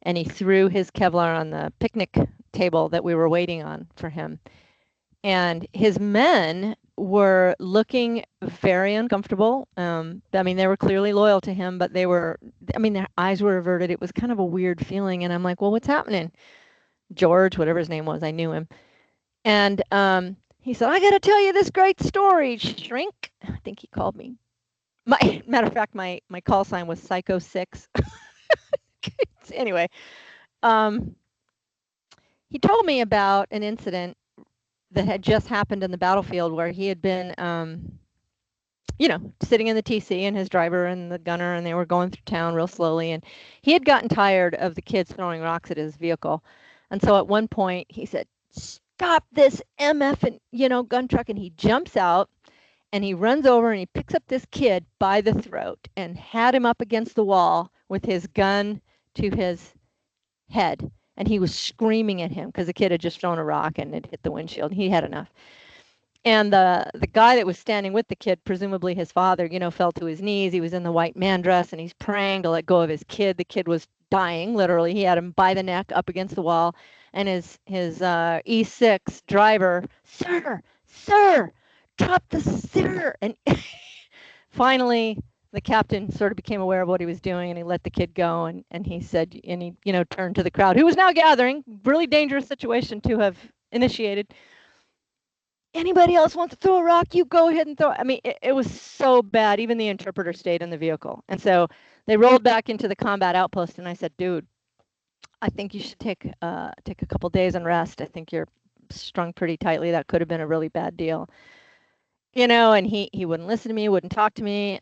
and he threw his Kevlar on the picnic table that we were waiting on for him. And his men were looking very uncomfortable. I mean, they were clearly loyal to him, but I mean, their eyes were averted. It was kind of a weird feeling. And I'm like, well, what's happening? George, whatever his name was, I knew him. And he said, I got to tell you this great story, Shrink. I think he called me. Matter of fact, my call sign was Psycho 6. Anyway, he told me about an incident that had just happened in the battlefield where he had been, sitting in the TC and his driver and the gunner, and they were going through town real slowly. And he had gotten tired of the kids throwing rocks at his vehicle. And so at one point he said, stop this MF and, gun truck. And he jumps out and he runs over and he picks up this kid by the throat and had him up against the wall with his gun to his head. And he was screaming at him because the kid had just thrown a rock and it hit the windshield. He had enough. And the guy that was standing with the kid, presumably his father, fell to his knees. He was in the white man dress and he's praying to let go of his kid. The kid was dying, literally. He had him by the neck up against the wall. And his E6 driver, sir, drop the sir. And finally, the captain sort of became aware of what he was doing and he let the kid go. And he said, and he, turned to the crowd, who was now gathering, really dangerous situation to have initiated. Anybody else wants to throw a rock, you go ahead and throw it. I mean, it was so bad. Even the interpreter stayed in the vehicle. And so they rolled back into the combat outpost. And I said, dude, I think you should take a couple days and rest. I think you're strung pretty tightly. That could have been a really bad deal. And he wouldn't listen to me, wouldn't talk to me,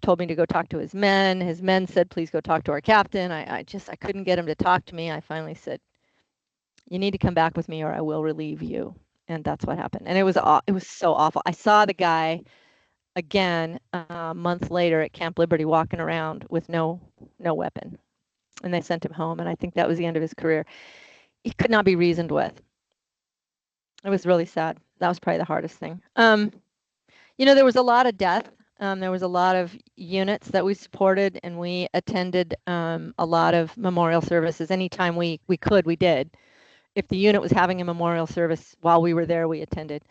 told me to go talk to his men. His men said, please go talk to our captain. I couldn't get him to talk to me. I finally said, you need to come back with me or I will relieve you. And that's what happened. And it was so awful. I saw the guy again a month later at Camp Liberty walking around with no weapon. And they sent him home. And I think that was the end of his career. He could not be reasoned with. It was really sad. That was probably the hardest thing. There was a lot of death. There was a lot of units that we supported, and we attended a lot of memorial services. Anytime we could, we did. If the unit was having a memorial service while we were there, we attended.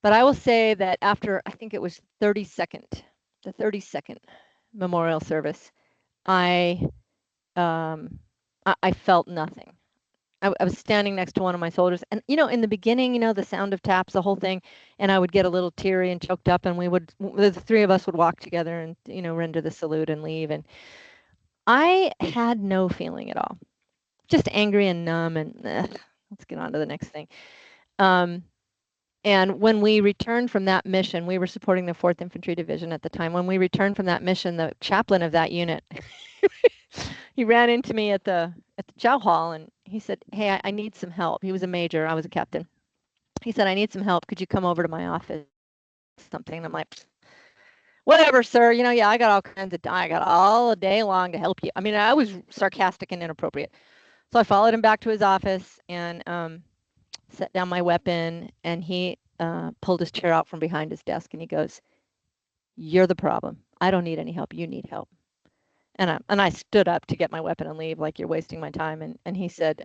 But I will say that after, I think it was the 32nd memorial service, I felt nothing. I was standing next to one of my soldiers, and in the beginning, the sound of taps, the whole thing, and I would get a little teary and choked up, and the three of us would walk together and render the salute and leave, and I had no feeling at all, just angry and numb, and let's get on to the next thing. And when we returned from that mission, we were supporting the 4th Infantry Division at the time. When we returned from that mission, the chaplain of that unit, he ran into me at the chow hall and he said, hey, I need some help. He was a major. I was a captain. He said, I need some help. Could you come over to my office? Something. And I'm like, whatever, sir. Yeah, I got all kinds of, I got all day long to help you. I mean, I was sarcastic and inappropriate. So I followed him back to his office and set down my weapon, and he pulled his chair out from behind his desk and he goes, you're the problem. I don't need any help. You need help. And I stood up to get my weapon and leave, like, you're wasting my time. And he said,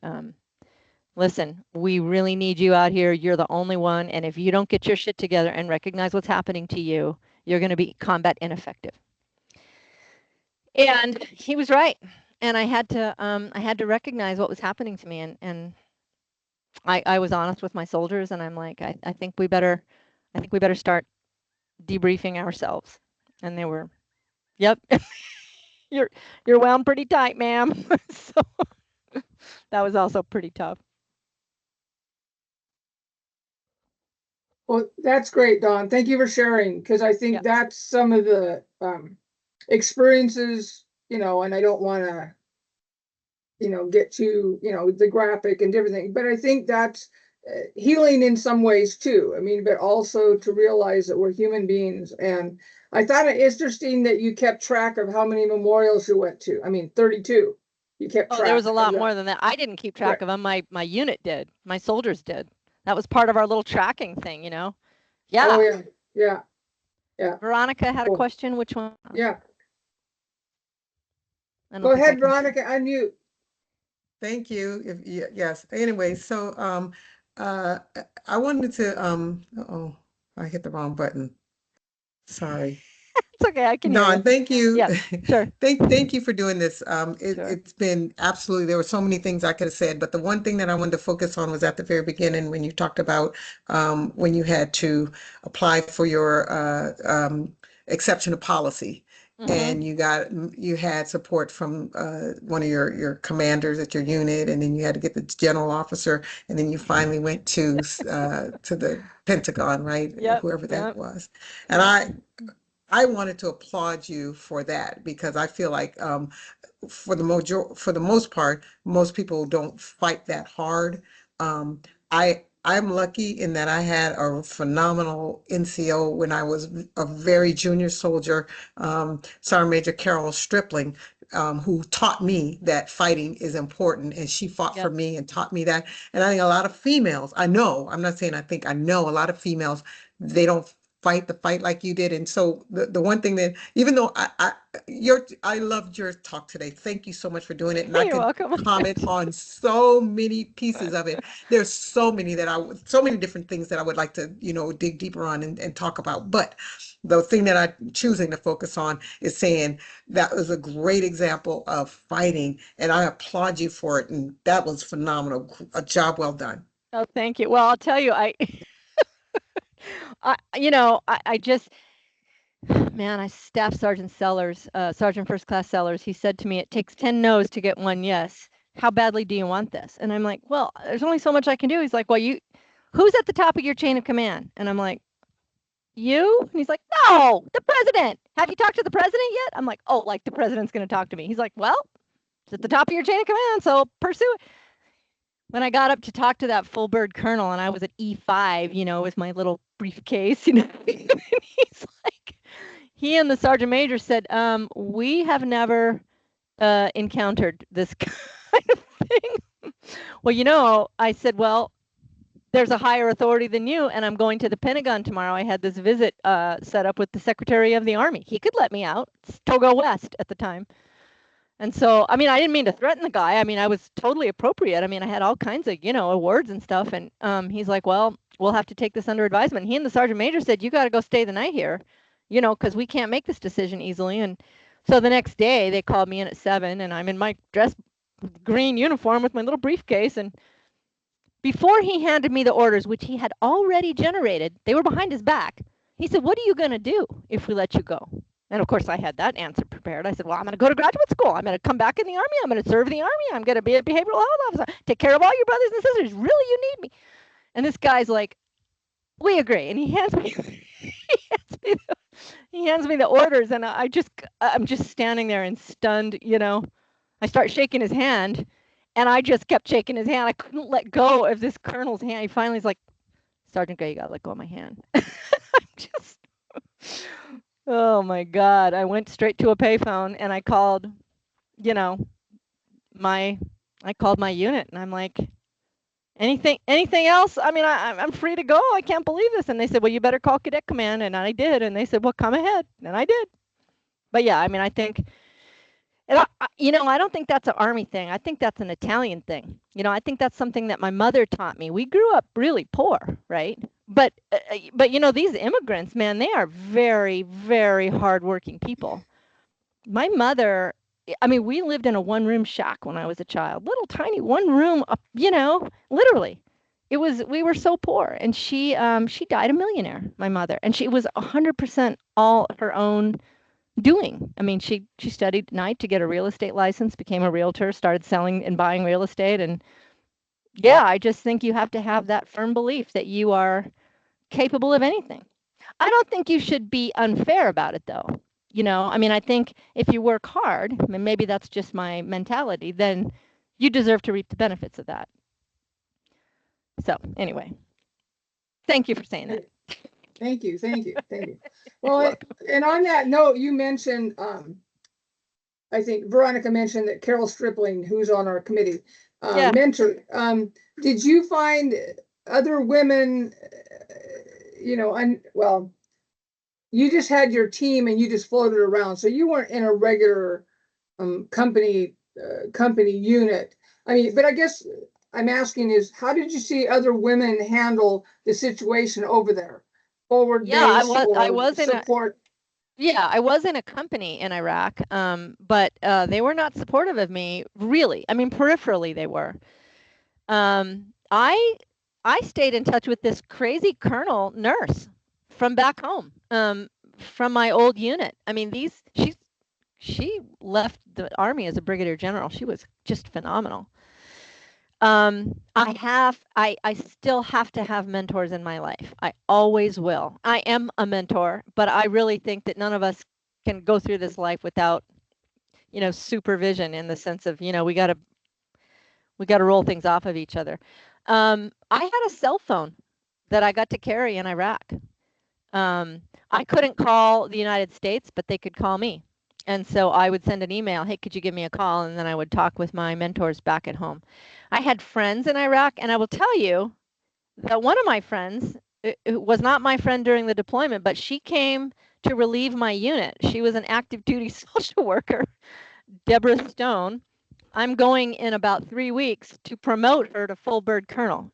listen, we really need you out here. You're the only one. And if you don't get your shit together and recognize what's happening to you, you're going to be combat ineffective. And he was right. And I had to recognize what was happening to me. And I was honest with my soldiers, and I'm like, I think we better start debriefing ourselves. And they were, yep, you're wound pretty tight, ma'am. So that was also pretty tough. Well, that's great, Dawn. Thank you for sharing, because I think that's some of the experiences, and I don't want to, get to, the graphic and everything, but I think that's healing in some ways too. I mean, but also to realize that we're human beings. And I thought it interesting that you kept track of how many memorials you went to. I mean, 32. You kept track. Oh, there was a lot more than that. I didn't keep track of them. My unit did. My soldiers did. That was part of our little tracking thing, Yeah. Oh, yeah. Veronica had a question. Which one? Yeah. Go ahead, Veronica. Unmute. Thank you. Yes. Anyway, so I wanted to, oh, I hit the wrong button. Sorry. It's okay. I can hear you. Don, thank you. Yeah, sure. Thank you for doing this. Sure. It's been absolutely, there were so many things I could have said, but the one thing that I wanted to focus on was at the very beginning when you talked about when you had to apply for your exception of policy. And you had support from one of your commanders at your unit, and then you had to get the general officer, and then you finally went to the Pentagon, right? Yep, Whoever that yep. was. And I wanted to applaud you for that because I feel like for the most part, most people don't fight that hard. I'm lucky in that I had a phenomenal NCO when I was a very junior soldier, Sergeant Major Carol Stripling, who taught me that fighting is important, and she fought for Yep. me and taught me that. And I think a lot of females, I know, I'm not saying I think, I know a lot of females, they don't fight the fight like you did. And so the one thing that, even though I loved your talk today. Thank you so much for doing it. And I You're could welcome. comment on so many pieces of it. There's so many so many different things that I would like to, dig deeper on and talk about. But the thing that I'm choosing to focus on is saying that was a great example of fighting, and I applaud you for it. And that was phenomenal. A job well done. Oh, thank you. Well, I'll tell you, I just, man, Staff Sergeant Sellers, Sergeant First Class Sellers, he said to me, it takes 10 no's to get one yes. How badly do you want this? And I'm like, well, there's only so much I can do. He's like, well, who's at the top of your chain of command? And I'm like, you? And he's like, no, the president. Have you talked to the president yet? I'm like, oh, like the president's going to talk to me. He's like, well, it's at the top of your chain of command, so pursue it. When I got up to talk to that full bird colonel and I was at E5, with my little briefcase, and he's like, he and the sergeant major said, we have never encountered this kind of thing. Well, I said, well, there's a higher authority than you, and I'm going to the Pentagon tomorrow. I had this visit set up with the Secretary of the Army. He could let me out. It's Togo West at the time. And so, I didn't mean to threaten the guy. I was totally appropriate. I had all kinds of, awards and stuff. And he's like, well, we'll have to take this under advisement. He and the sergeant major said, you got to go stay the night here, because we can't make this decision easily. And so the next day they called me in at 7, and I'm in my dress green uniform with my little briefcase. And before he handed me the orders, which he had already generated, they were behind his back. He said, what are you going to do if we let you go? And of course, I had that answer prepared. I said, well, I'm going to go to graduate school. I'm going to come back in the Army. I'm going to serve the Army. I'm going to be a behavioral health officer. Take care of all your brothers and sisters. Really, you need me. And this guy's like, we agree. And he hands me the orders. And I'm just standing there and stunned, I start shaking his hand. And I just kept shaking his hand. I couldn't let go of this colonel's hand. He finally is like, Sergeant Gray, you got to let go of my hand. Oh my God. I went straight to a payphone and I called, my unit, and I'm like, anything else? I'm free to go. I can't believe this. And they said, well, you better call Cadet Command. And I did. And they said, well, come ahead. And I did. But yeah, I think, and I don't think that's an Army thing. I think that's an Italian thing. I think that's something that my mother taught me. We grew up really poor, right? But these immigrants, man, they are very, very hardworking people. My mother, we lived in a one-room shack when I was a child, little tiny one room, literally. We were so poor, and she died a millionaire, my mother, and she was 100% all her own doing. She studied night to get a real estate license, became a realtor, started selling and buying real estate. And yeah, I just think you have to have that firm belief that you are capable of anything. I don't think you should be unfair about it, though. I think if you work hard, and maybe that's just my mentality, then you deserve to reap the benefits of that. So anyway, thank you for saying that. Thank you. Well, and on that note, you mentioned, I think Veronica mentioned that Carol Stripling, who's on our committee, mentored. Did you find other women, you just had your team and you just floated around, so you weren't in a regular company unit. But I guess I'm asking is, how did you see other women handle the situation over there? Forward Yeah, I base or was in a support? yeah, I was in a company in Iraq, but they were not supportive of me, really. I mean, peripherally they were. I stayed in touch with this crazy colonel nurse from back home, from my old unit. I mean, she left the army as a brigadier general. She was just phenomenal. I still have to have mentors in my life. I always will. I am a mentor, but I really think that none of us can go through this life without, supervision, in the sense of, we got to roll things off of each other. I had a cell phone that I got to carry in Iraq. I couldn't call the United States, but they could call me. And so I would send an email, hey, could you give me a call? And then I would talk with my mentors back at home. I had friends in Iraq, and I will tell you that one of my friends, it was not my friend during the deployment, but she came to relieve my unit. She was an active duty social worker, Deborah Stone. I'm going in about 3 weeks to promote her to full bird colonel.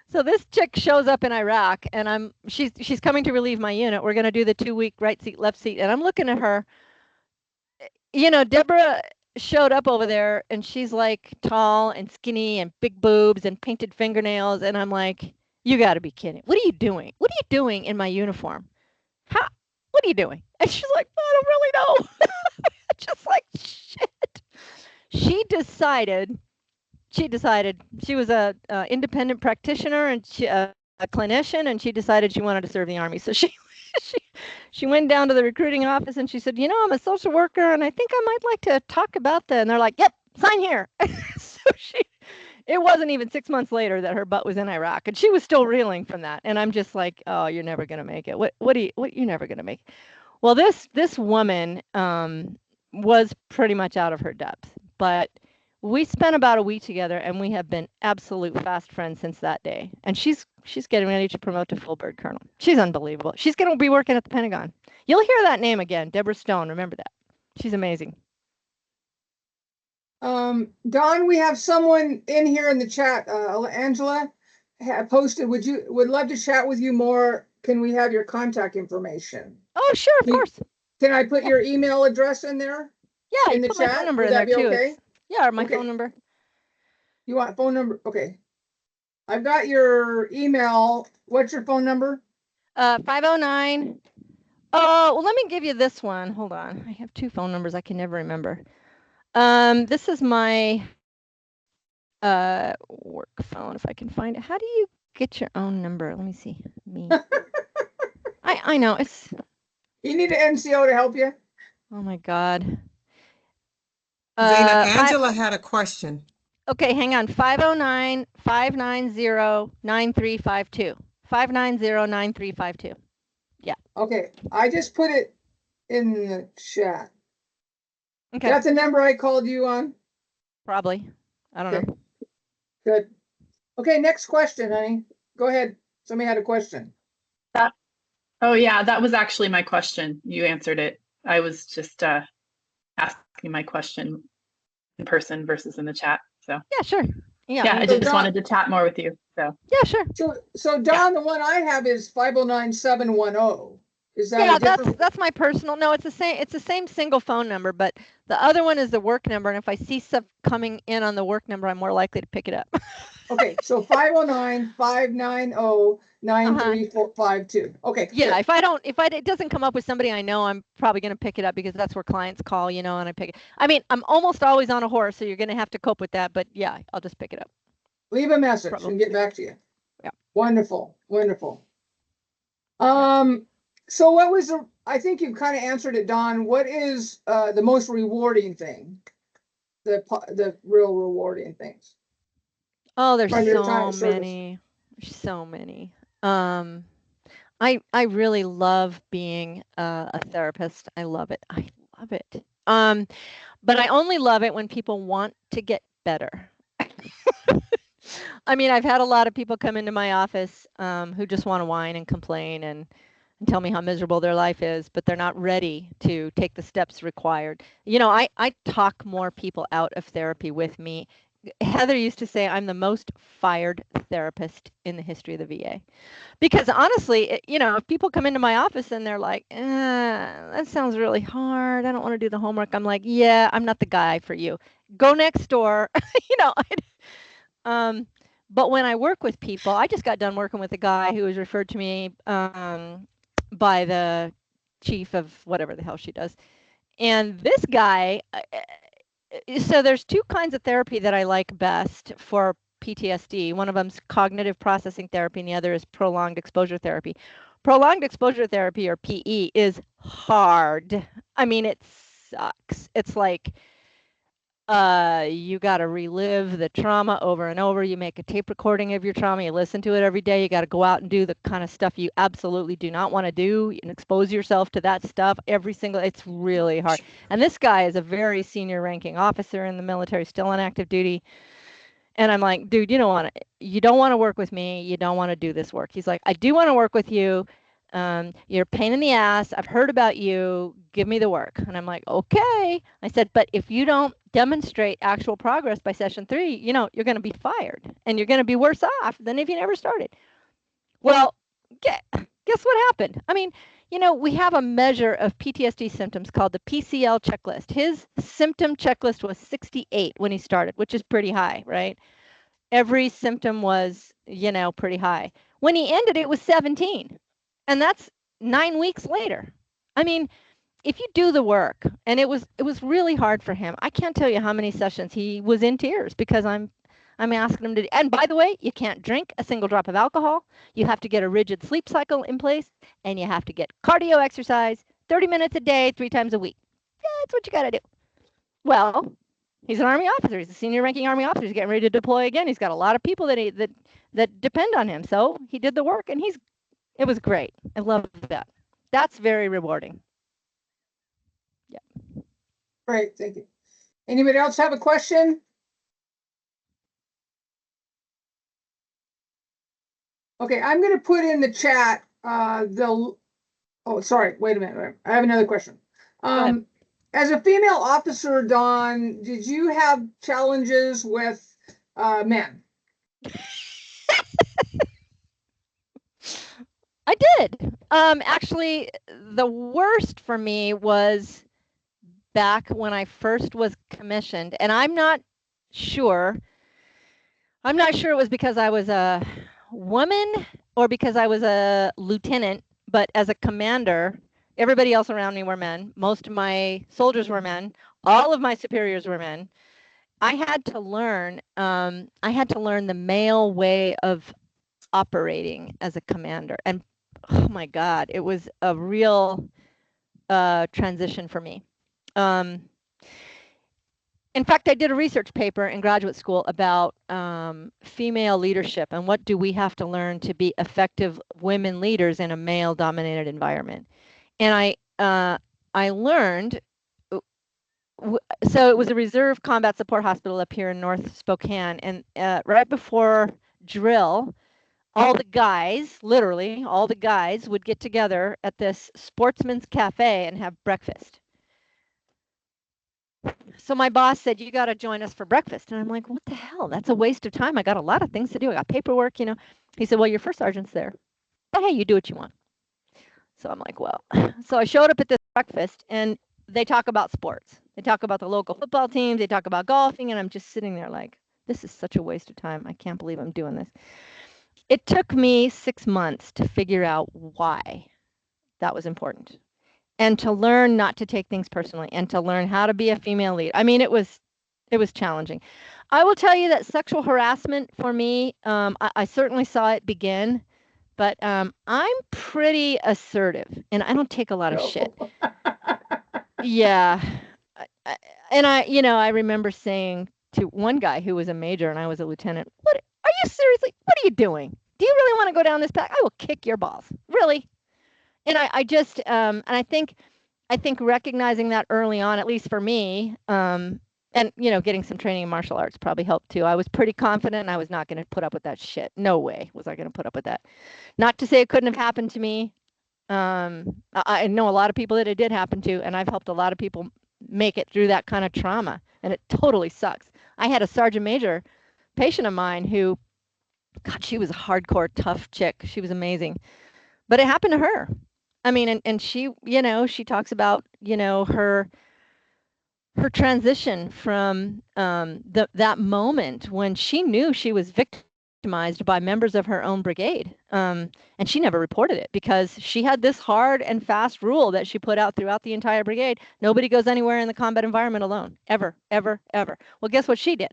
So this chick shows up in Iraq, and she's coming to relieve my unit. We're going to do the 2-week right seat, left seat. And I'm looking at her. Deborah showed up over there, and she's like tall and skinny and big boobs and painted fingernails. And I'm like, you got to be kidding. What are you doing? What are you doing in my uniform? What are you doing? And she's like, I don't really know. Just like, shit. She decided she was a independent practitioner, and a clinician, and she decided she wanted to serve the Army. So she went down to the recruiting office, and she said, I'm a social worker, and I think I might like to talk about that. And they're like, yep, sign here. So it wasn't even 6 months later that her butt was in Iraq, and she was still reeling from that. And I'm just like, oh, you're never going to make it. What you're never going to make it. Well, this woman was pretty much out of her depth, but we spent about a week together, and we have been absolute fast friends since that day. And she's getting ready to promote to full bird colonel. She's unbelievable. She's going to be working at the Pentagon. You'll hear that name again, Deborah Stone. Remember that. She's amazing. Don, we have someone in here in the chat. Angela posted, would love to chat with you more. Can we have your contact information? Oh, sure, of course. Can I put your email address in there? Yeah, in the put chat? my phone number Would in there that be too. okay? Yeah, my Okay. phone number. You want phone number? Okay. I've got your email. What's your phone number? 509. Oh, well, let me give you this one. Hold on. I have 2 phone numbers I can never remember. This is my work phone, if I can find it. How do you get your own number? Let me see. I know it's. You need an NCO to help you? Oh my God. Zena, Angela had a question. Okay, hang on. 509-590-9352. 590-9352. Yeah. Okay, I just put it in the chat. Okay. That's the number I called you on? Probably. I don't know. Good. Okay, next question, honey. Go ahead. Somebody had a question. Oh yeah, that was actually my question. You answered it. I was just asking my question in person versus in the chat. So Yeah, sure. yeah, I just wanted to chat more with you. So Yeah, sure. So Don, the one I have is 509-710. Is that Yeah, a different? that's my personal. No, it's the same single phone number, but the other one is the work number. And if I see stuff coming in on the work number, I'm more likely to pick it up. Okay, so 509-590-9352. Okay. Yeah, if it doesn't come up with somebody I know, I'm probably going to pick it up, because that's where clients call, and I pick it. I mean, I'm almost always on a horse, so you're going to have to cope with that. But yeah, I'll just pick it up. Leave a message and get back to you. Yeah. Wonderful. So what was I think you kind of answered it, Don. What is the most rewarding thing? The real rewarding things. Oh, there's From your so time of service. many. There's so many. I really love being a therapist. I love it. But I only love it when people want to get better. I mean, I've had a lot of people come into my office who just want to whine and complain and tell me how miserable their life is, but they're not ready to take the steps required. I talk more people out of therapy with me Heather used to say I'm the most fired therapist in the history of the VA. Because honestly, if people come into my office and they're like, that sounds really hard. I don't want to do the homework. I'm like, yeah, I'm not the guy for you. Go next door. But when I work with people, I just got done working with a guy who was referred to me by the chief of whatever the hell she does. And this guy, so there's two kinds of therapy that I like best for PTSD. One of them's cognitive processing therapy, and the other is prolonged exposure therapy. Prolonged exposure therapy, or PE, is hard. I mean, it sucks. It's like you got to relive the trauma over and over. You make a tape recording of your trauma. You listen to it every day. You got to go out and do the kind of stuff you absolutely do not want to do and expose yourself to that stuff it's really hard. And this guy is a very senior ranking officer in the military, still on active duty. And I'm like, dude, you don't want to work with me. You don't want to do this work. He's like, I do want to work with you. You're a pain in the ass. I've heard about you. Give me the work. And I'm like, okay. I said, but if you don't demonstrate actual progress by session 3, you're going to be fired and you're going to be worse off than if you never started. Well, guess what happened? I mean, we have a measure of PTSD symptoms called the PCL checklist. His symptom checklist was 68 when he started, which is pretty high, right? Every symptom was, pretty high. When he ended, it was 17. And that's 9 weeks later. I mean, if you do the work, and it was really hard for him. I can't tell you how many sessions he was in tears because I'm asking him to. And by the way, you can't drink a single drop of alcohol. You have to get a rigid sleep cycle in place, and you have to get cardio exercise 30 minutes a day, 3 times a week. Yeah, that's what you got to do. Well, he's an Army officer. He's a senior ranking Army officer. He's getting ready to deploy again. He's got a lot of people that depend on him. So he did the work, and it was great. I love that. That's very rewarding. Yeah. Great, thank you. Anybody else have a question? Okay, I'm going to put in the chat oh, sorry, wait a minute. I have another question. As a female officer, Dawn, did you have challenges with men? I did. Actually, the worst for me was back when I first was commissioned, and I'm not sure it was because I was a woman or because I was a lieutenant, but as a commander, everybody else around me were men. Most of my soldiers were men. All of my superiors were men. I had to learn the male way of operating as a commander. And oh my God, it was a real transition for me. In fact, I did a research paper in graduate school about female leadership and what do we have to learn to be effective women leaders in a male-dominated environment. And I learned, so it was a reserve combat support hospital up here in North Spokane, and right before drill, all the guys, literally all the guys, would get together at this sportsman's cafe and have breakfast. So my boss said, you got to join us for breakfast. And I'm like, what the hell? That's a waste of time. I got a lot of things to do. I got paperwork, He said, well, your first sergeant's there. But hey, you do what you want. So I'm like, well. So I showed up at this breakfast, and they talk about sports. They talk about the local football teams. They talk about golfing. And I'm just sitting there like, this is such a waste of time. I can't believe I'm doing this. It took me 6 months to figure out why that was important, and to learn not to take things personally, and to learn how to be a female lead. I mean, it was challenging. I will tell you that sexual harassment for me, I certainly saw it begin, but I'm pretty assertive, and I don't take a lot of shit. Yeah. And I remember saying to one guy who was a major and I was a lieutenant, what are you seriously, what are you doing? Do you really want to go down this path? I will kick your balls. Really? And I just, and I think recognizing that early on, at least for me, and, getting some training in martial arts probably helped too. I was pretty confident and I was not going to put up with that shit. No way was I going to put up with that. Not to say it couldn't have happened to me. I know a lot of people that it did happen to, and I've helped a lot of people make it through that kind of trauma, and it totally sucks. I had a sergeant major patient of mine who, God, she was a hardcore, tough chick. She was amazing. But it happened to her. I mean, and she, she talks about, her transition from that moment when she knew she was victimized by members of her own brigade. And she never reported it because she had this hard and fast rule that she put out throughout the entire brigade. Nobody goes anywhere in the combat environment alone, ever, ever, ever. Well, guess what she did?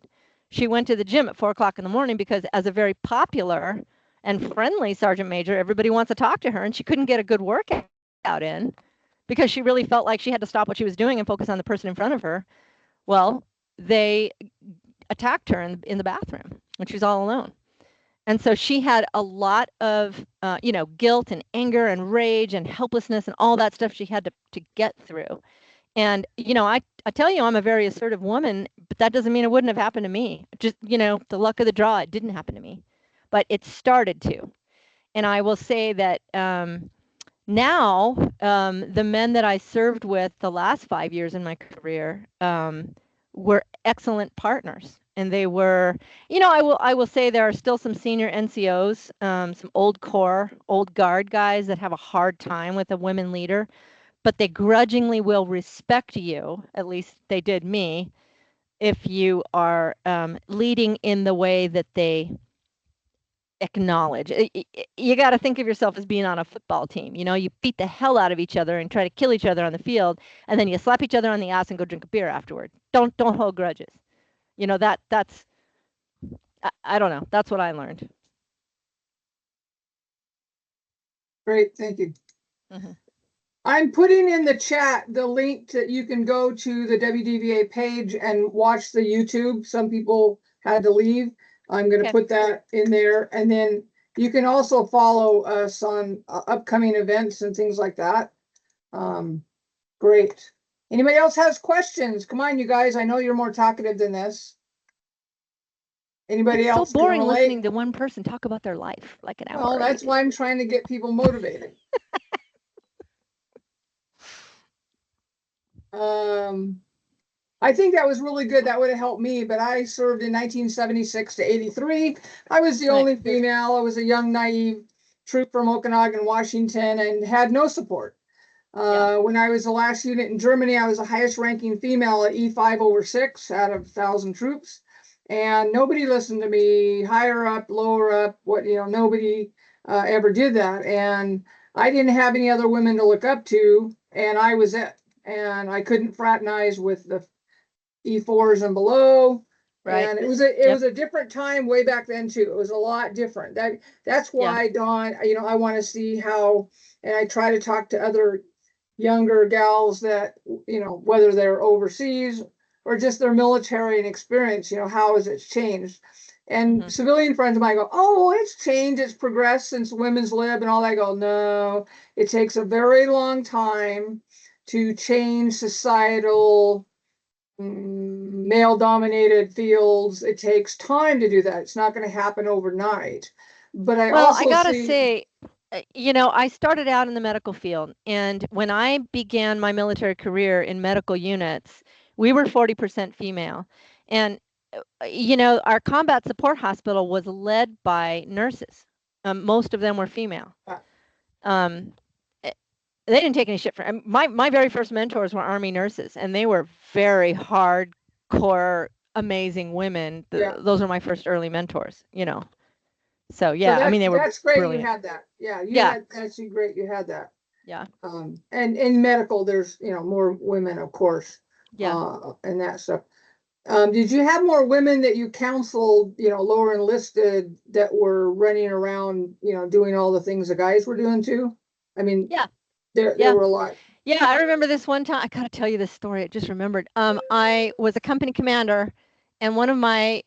She went to the gym at 4 o'clock in the morning because as a very popular and friendly sergeant major, everybody wants to talk to her, and she couldn't get a good workout in because she really felt like she had to stop what she was doing and focus on the person in front of her. Well, they attacked her in the bathroom when she was all alone. And so she had a lot of, guilt and anger and rage and helplessness and all that stuff she had to get through. And, I tell you, I'm a very assertive woman, but that doesn't mean it wouldn't have happened to me. Just, the luck of the draw, it didn't happen to me, but it started to. And I will say that now, the men that I served with the last 5 years in my career were excellent partners. And they were, I will say there are still some senior NCOs, some old corps, old guard guys that have a hard time with a women leader, but they grudgingly will respect you, at least they did me, if you are leading in the way that they acknowledge. You got to think of yourself as being on a football team. You beat the hell out of each other and try to kill each other on the field, and then you slap each other on the ass and go drink a beer afterward. Don't hold grudges. That's I don't know. That's what I learned. Great, thank you. Mm-hmm. I'm putting in the chat the link that you can go to the WDVA page and watch the YouTube. Some people had to leave. I'm going to put that in there. And then you can also follow us on upcoming events and things like that. Great. Anybody else has questions? Come on, you guys. I know you're more talkative than this. Anybody else? So boring listening to one person talk about their life like an hour. Well, that's why I'm trying to get people motivated. I think that was really good. That would have helped me, but I served in 1976 to 83. I was the only female. I was a young, naive troop from Okanagan, Washington, and had no support. When I was the last unit in Germany, I was the highest ranking female at E5/6 out of 1,000 troops. And nobody listened to me, higher up, lower up, nobody ever did that. And I didn't have any other women to look up to, and I was it. And I couldn't fraternize with the E4s and below. Right. And it was a different time way back then too. It was a lot different. That's why, Dawn, I want to see how, and I try to talk to other younger gals that, whether they're overseas or just their military and experience, how has it changed? And civilian friends of mine go, oh, it's changed, it's progressed since women's lib and all that. I go, no, it takes a very long time to change societal male-dominated fields. It takes time to do that. It's not going to happen overnight. But I gotta say, I started out in the medical field, and when I began my military career in medical units, we were 40% female. And, our combat support hospital was led by nurses. Most of them were female. They didn't take any shit from my very first mentors were Army nurses, and they were very hardcore, amazing women. Those were my first early mentors, So yeah, they were. That's great. Brilliant. You had that. Yeah. That's great. You had that. Yeah. And in medical, there's more women, of course. Yeah. And that stuff. Did you have more women that you counseled, lower enlisted, that were running around, doing all the things the guys were doing too? Yeah. There were a lot. Yeah, I remember this one time. I gotta tell you this story. I just remembered. I was a company commander, and one of my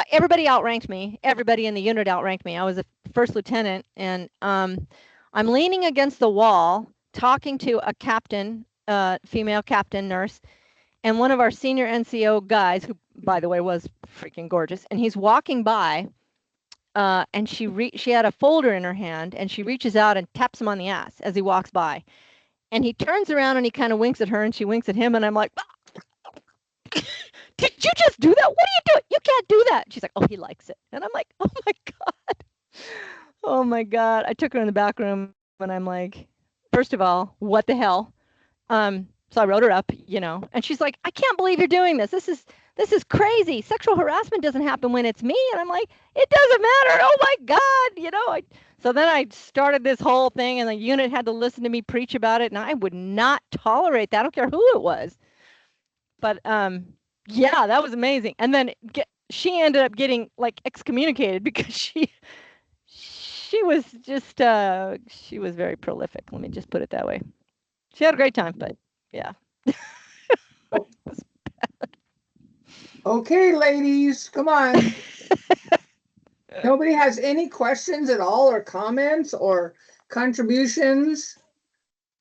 everybody outranked me. Everybody in the unit outranked me. I was a first lieutenant, and I'm leaning against the wall talking to a captain, female captain nurse, and one of our senior NCO guys, who by the way was freaking gorgeous, and he's walking by. And she had a folder in her hand, and she reaches out and taps him on the ass as he walks by. And he turns around and he kind of winks at her, and she winks at him, and I'm like, did you just do that? What are you doing? You can't do that. She's like, oh, he likes it. And I'm like, oh my God. Oh my God. I took her in the back room and I'm like, first of all, what the hell? So I wrote her up, and she's like, I can't believe you're doing this. This is crazy. Sexual harassment doesn't happen when it's me. And I'm like, it doesn't matter. Oh my God. So then I started this whole thing and the unit had to listen to me preach about it. And I would not tolerate that. I don't care who it was. But yeah, that was amazing. And then she ended up getting like excommunicated because she was just, she was very prolific. Let me just put it that way. She had a great time, but yeah. Okay, ladies, come on. Nobody has any questions at all or comments or contributions?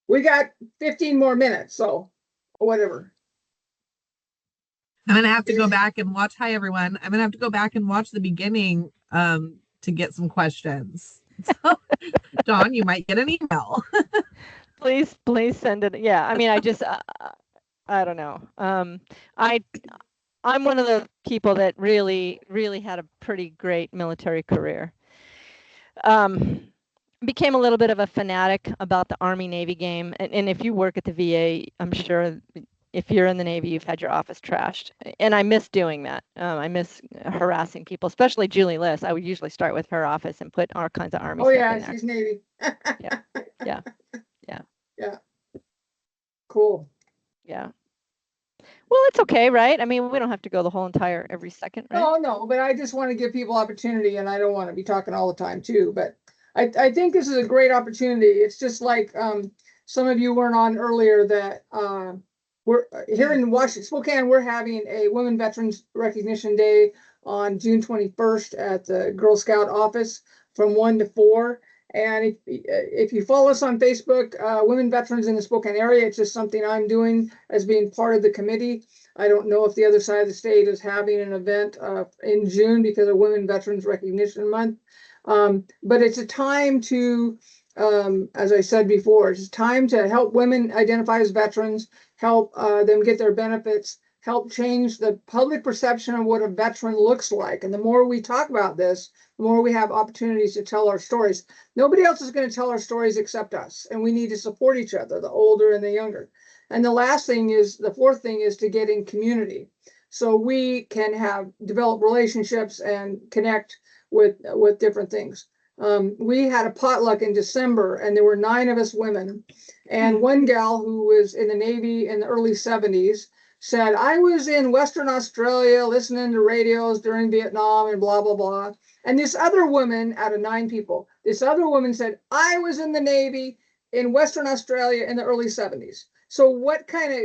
We got 15 more minutes, so whatever. I'm going to have to go back and watch. Hi, everyone. I'm going to have to go back and watch the beginning to get some questions. So, Dawn, you might get an email. Please send it. Yeah, I mean, I don't know. I'm one of the people that really had a pretty great military career. Became a little bit of a fanatic about the Army-Navy game. And if you work at the VA, I'm sure if you're in the Navy, you've had your office trashed. And I miss doing that. I miss harassing people, especially Julie Liss. I would usually start with her office and put all kinds of Army stuff in there. She's Navy. Yeah. Cool. Yeah. Well, it's okay, right? I mean, we don't have to go the whole entire every second, right? No, but I just want to give people opportunity, and I don't want to be talking all the time too. But I think this is a great opportunity. It's just like some of you weren't on earlier that we're here in Washington, Spokane. We're having a Women Veterans Recognition Day on June 21st at the Girl Scout office from 1 to 4. And if you follow us on Facebook, Women Veterans in the Spokane area, it's just something I'm doing as being part of the committee. I don't know if the other side of the state is having an event in June because of Women Veterans Recognition Month. But it's a time to, as I said before, it's time to help women identify as veterans, help them get their benefits, help change the public perception of what a veteran looks like. And the more we talk about this, the more we have opportunities to tell our stories. Nobody else is going to tell our stories except us. And we need to support each other, the older and the younger. And the fourth thing is to get in community. So we can develop relationships and connect with different things. We had a potluck in December and there were 9 of us women. And one gal who was in the Navy in the early 70s said, I was in Western Australia listening to radios during Vietnam and blah, blah, blah. And this other woman out of 9 people, this other woman said, I was in the Navy in Western Australia in the early 70s. So what kind of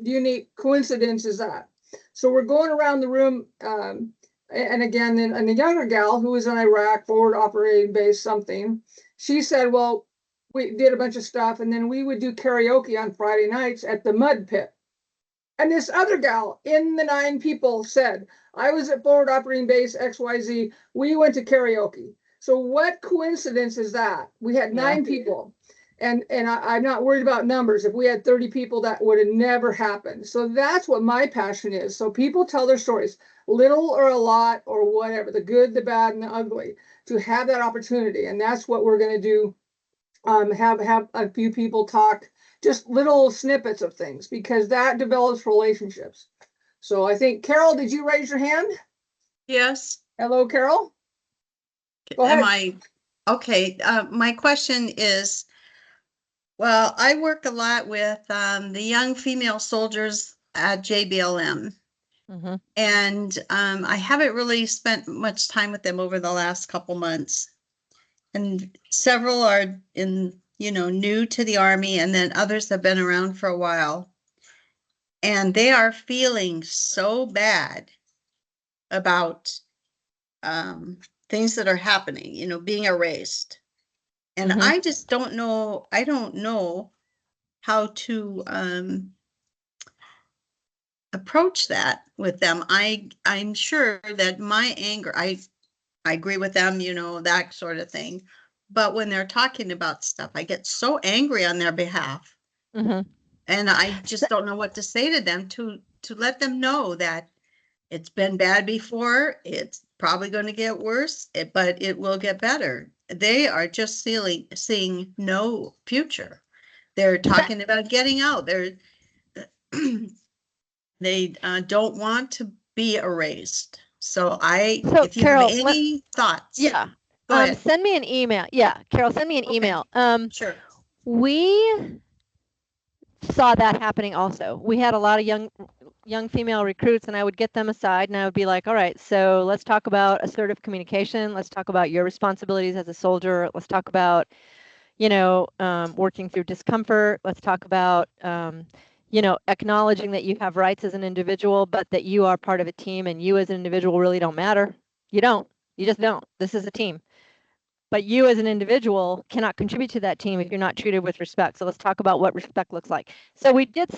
unique coincidence is that? So we're going around the room. And again, and the younger gal who was in Iraq, forward operating base something, she said, well, we did a bunch of stuff. And then we would do karaoke on Friday nights at the mud pit. And this other gal in the 9 people said, I was at forward operating base XYZ. We went to karaoke. So what coincidence is that? We had 9 people. And I'm not worried about numbers. If we had 30 people, that would have never happened. So that's what my passion is. So people tell their stories, little or a lot or whatever, the good, the bad, and the ugly, to have that opportunity. And that's what we're going to do. Have a few people talk just little snippets of things because that develops relationships. So I think, Carol, did you raise your hand? Yes. Hello, Carol. Go ahead. Okay. My question is, well, I work a lot with the young female soldiers at JBLM. Mm-hmm. And I haven't really spent much time with them over the last couple months. And several are new to the Army, and then others have been around for a while. And they are feeling so bad about things that are happening, being erased. And Mm-hmm. I just don't know. I don't know how to approach that with them. I'm sure that my anger, I agree with them, that sort of thing. But when they're talking about stuff, I get so angry on their behalf. Mm-hmm. And I just don't know what to say to them to to let them know that it's been bad before. It's probably going to get worse, but it will get better. They are just seeing no future. They're talking about getting out. They don't want to be erased. So So, if you Carol, have any thoughts, yeah, go ahead. send me an email. Yeah, Carol, send me an Okay. email. Sure. We saw that happening also. We had a lot of young female recruits, and I would get them aside and I would be like, all right, so let's talk about assertive communication. Let's talk about your responsibilities as a soldier. Let's talk about, working through discomfort. Let's talk about, acknowledging that you have rights as an individual, but that you are part of a team and you as an individual really don't matter. You don't. You just don't. This is a team. But you as an individual cannot contribute to that team if you're not treated with respect. So let's talk about what respect looks like. So we did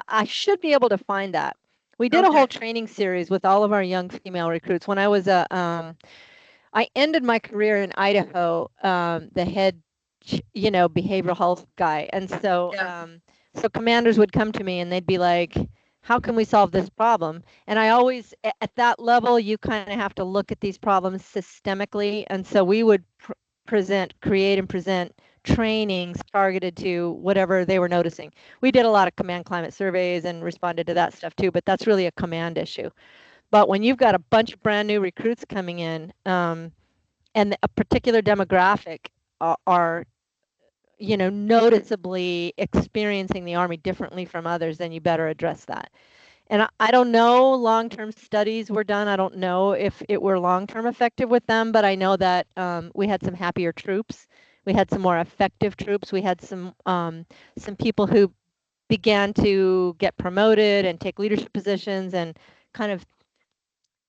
I should be able to find that. We did a whole training series with all of our young female recruits. When I was I ended my career in Idaho, the head, behavioral health guy. And so, so commanders would come to me and they'd be like, how can we solve this problem? And I always, at that level, you kind of have to look at these problems systemically. And so we would create and present trainings targeted to whatever they were noticing. We did a lot of command climate surveys and responded to that stuff too, but that's really a command issue. But when you've got a bunch of brand new recruits coming in, and a particular demographic are noticeably experiencing the Army differently from others, then you better address that. And I don't know, long-term studies were done. I don't know if it were long-term effective with them, but I know that we had some happier troops. We had some more effective troops. We had some people who began to get promoted and take leadership positions and kind of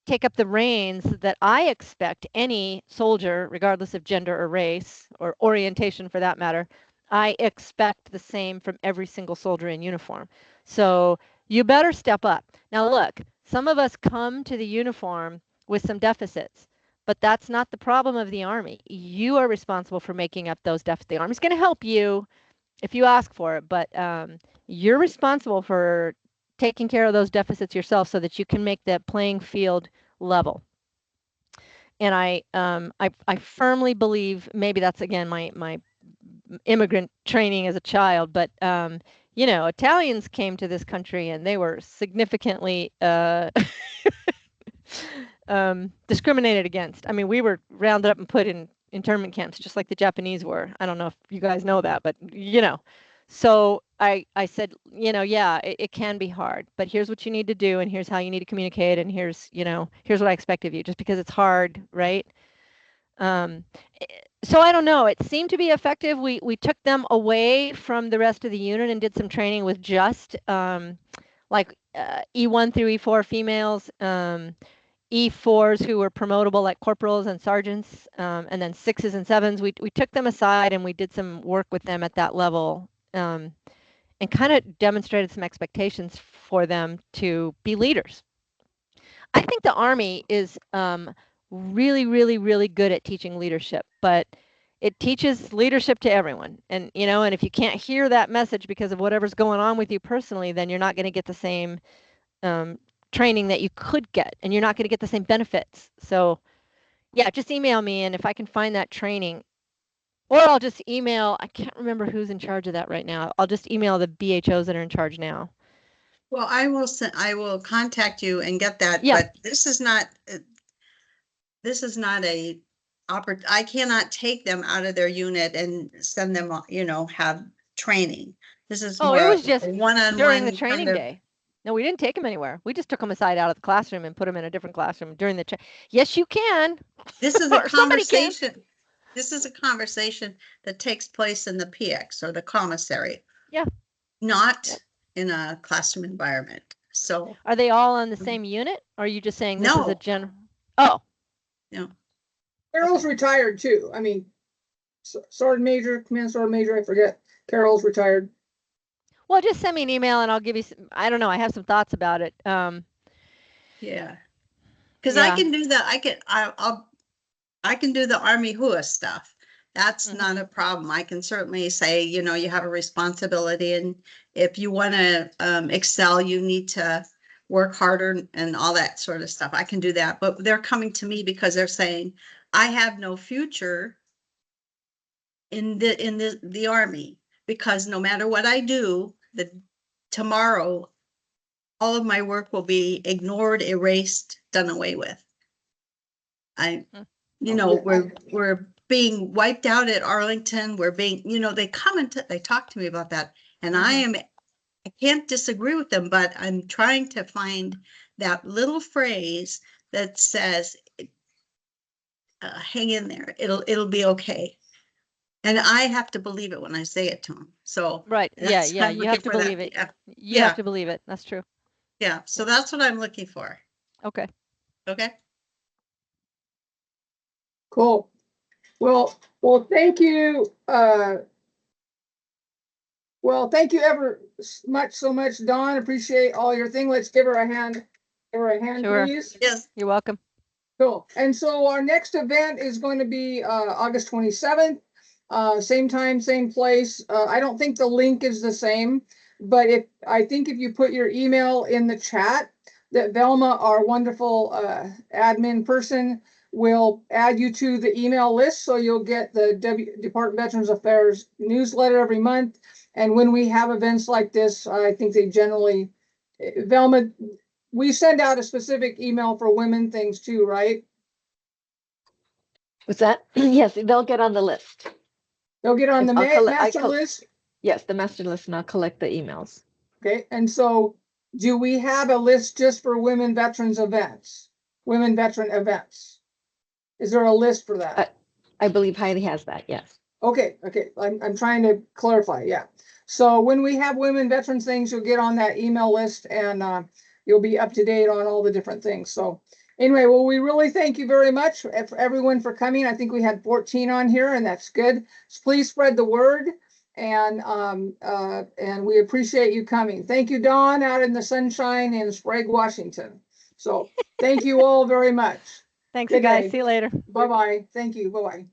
take up the reins that I expect any soldier, regardless of gender or race or orientation for that matter, I expect the same from every single soldier in uniform. So you better step up. Now look, some of us come to the uniform with some deficits, but that's not the problem of the Army. You are responsible for making up those deficits. The Army's going to help you if you ask for it, but you're responsible for taking care of those deficits yourself so that you can make that playing field level. And I firmly believe, maybe that's again my immigrant training as a child, but Italians came to this country and they were significantly discriminated against. I mean, we were rounded up and put in internment camps just like the Japanese were. I don't know if you guys know that, but So I said, yeah, it can be hard, but here's what you need to do, and here's how you need to communicate, and here's what I expect of you, just because it's hard, right? So I don't know. It seemed to be effective. We took them away from the rest of the unit and did some training with just like E1 through E4 females, E4s who were promotable like corporals and sergeants, and then 6s and 7s. We took them aside and we did some work with them at that level. And kind of demonstrated some expectations for them to be leaders. I think the Army is really, really, really good at teaching leadership, but it teaches leadership to everyone. And, and if you can't hear that message because of whatever's going on with you personally, then you're not going to get the same training that you could get, and you're not going to get the same benefits. So yeah, just email me, and if I can find that training, or I'll just email, I can't remember who's in charge of that right now. I'll just email the BHOs that are in charge now. Well, I will contact you and get that, Yeah. but this is not I cannot take them out of their unit and send them, have training. This is Oh, more it was of just a one-on-one during the training kind of- day. No, we didn't take them anywhere. We just took them aside out of the classroom and put them in a different classroom during the Yes, you can. This is a Or somebody can. conversation. This is a conversation that takes place in the PX or the commissary. Yeah. Not in a classroom environment. So Are they all on the same unit? Or are you just saying this is a No. general? Oh, No. Carol's retired too. I mean, Sergeant Major, Command Sergeant Major, I forget. Carol's retired. well, just send me an email and I'll give you some, I don't know. I have some thoughts about it. Yeah. Because I Yeah. can do that. I can do the Army HUA stuff. That's Mhm. not a problem. I can certainly say, you have a responsibility, and if you want to excel, you need to work harder and all that sort of stuff. I can do that, but they're coming to me because they're saying, I have no future in the Army, because no matter what I do, tomorrow, all of my work will be ignored, erased, done away with. We're being wiped out at Arlington. We're being, they they talk to me about that. And I can't disagree with them, but I'm trying to find that little phrase that says, hang in there. It'll be okay. And I have to believe it when I say it to them. So Right. Yeah. Yeah. You have to believe it. You have to believe it. That's true. Yeah. So that's what I'm looking for. Okay. Okay. Cool. Well, thank you. Thank you so much, Dawn. Appreciate all your thing. Let's give her a hand. Give her a hand, Sure. please. Yes. You're welcome. Cool. And so our next event is going to be August 27th. Same time, same place. I don't think the link is the same, but I think if you put your email in the chat, that Velma, our wonderful admin person, will add you to the email list, so you'll get the Department of Veterans Affairs newsletter every month. And when we have events like this, I think they generally, Velma, we send out a specific email for women things too, right? Was that? Yes, they'll get on the list. They'll get on the master list. Yes, the master list, and I'll collect the emails. Okay, and so do we have a list just for women veterans events? Women veteran events? Is there a list for that? I believe Heidi has that, yes. Okay, I'm trying to clarify, yeah. So when we have women veterans things, you'll get on that email list, and you'll be up to date on all the different things. So anyway, well, we really thank you very much for everyone for coming. I think we had 14 on here, and that's good. So please spread the word, and we appreciate you coming. Thank you, Dawn, out in the sunshine in Sprague, Washington. So thank you all very much. Thanks, Good you guys. day. See you later. Bye-bye. Thank you. Bye-bye.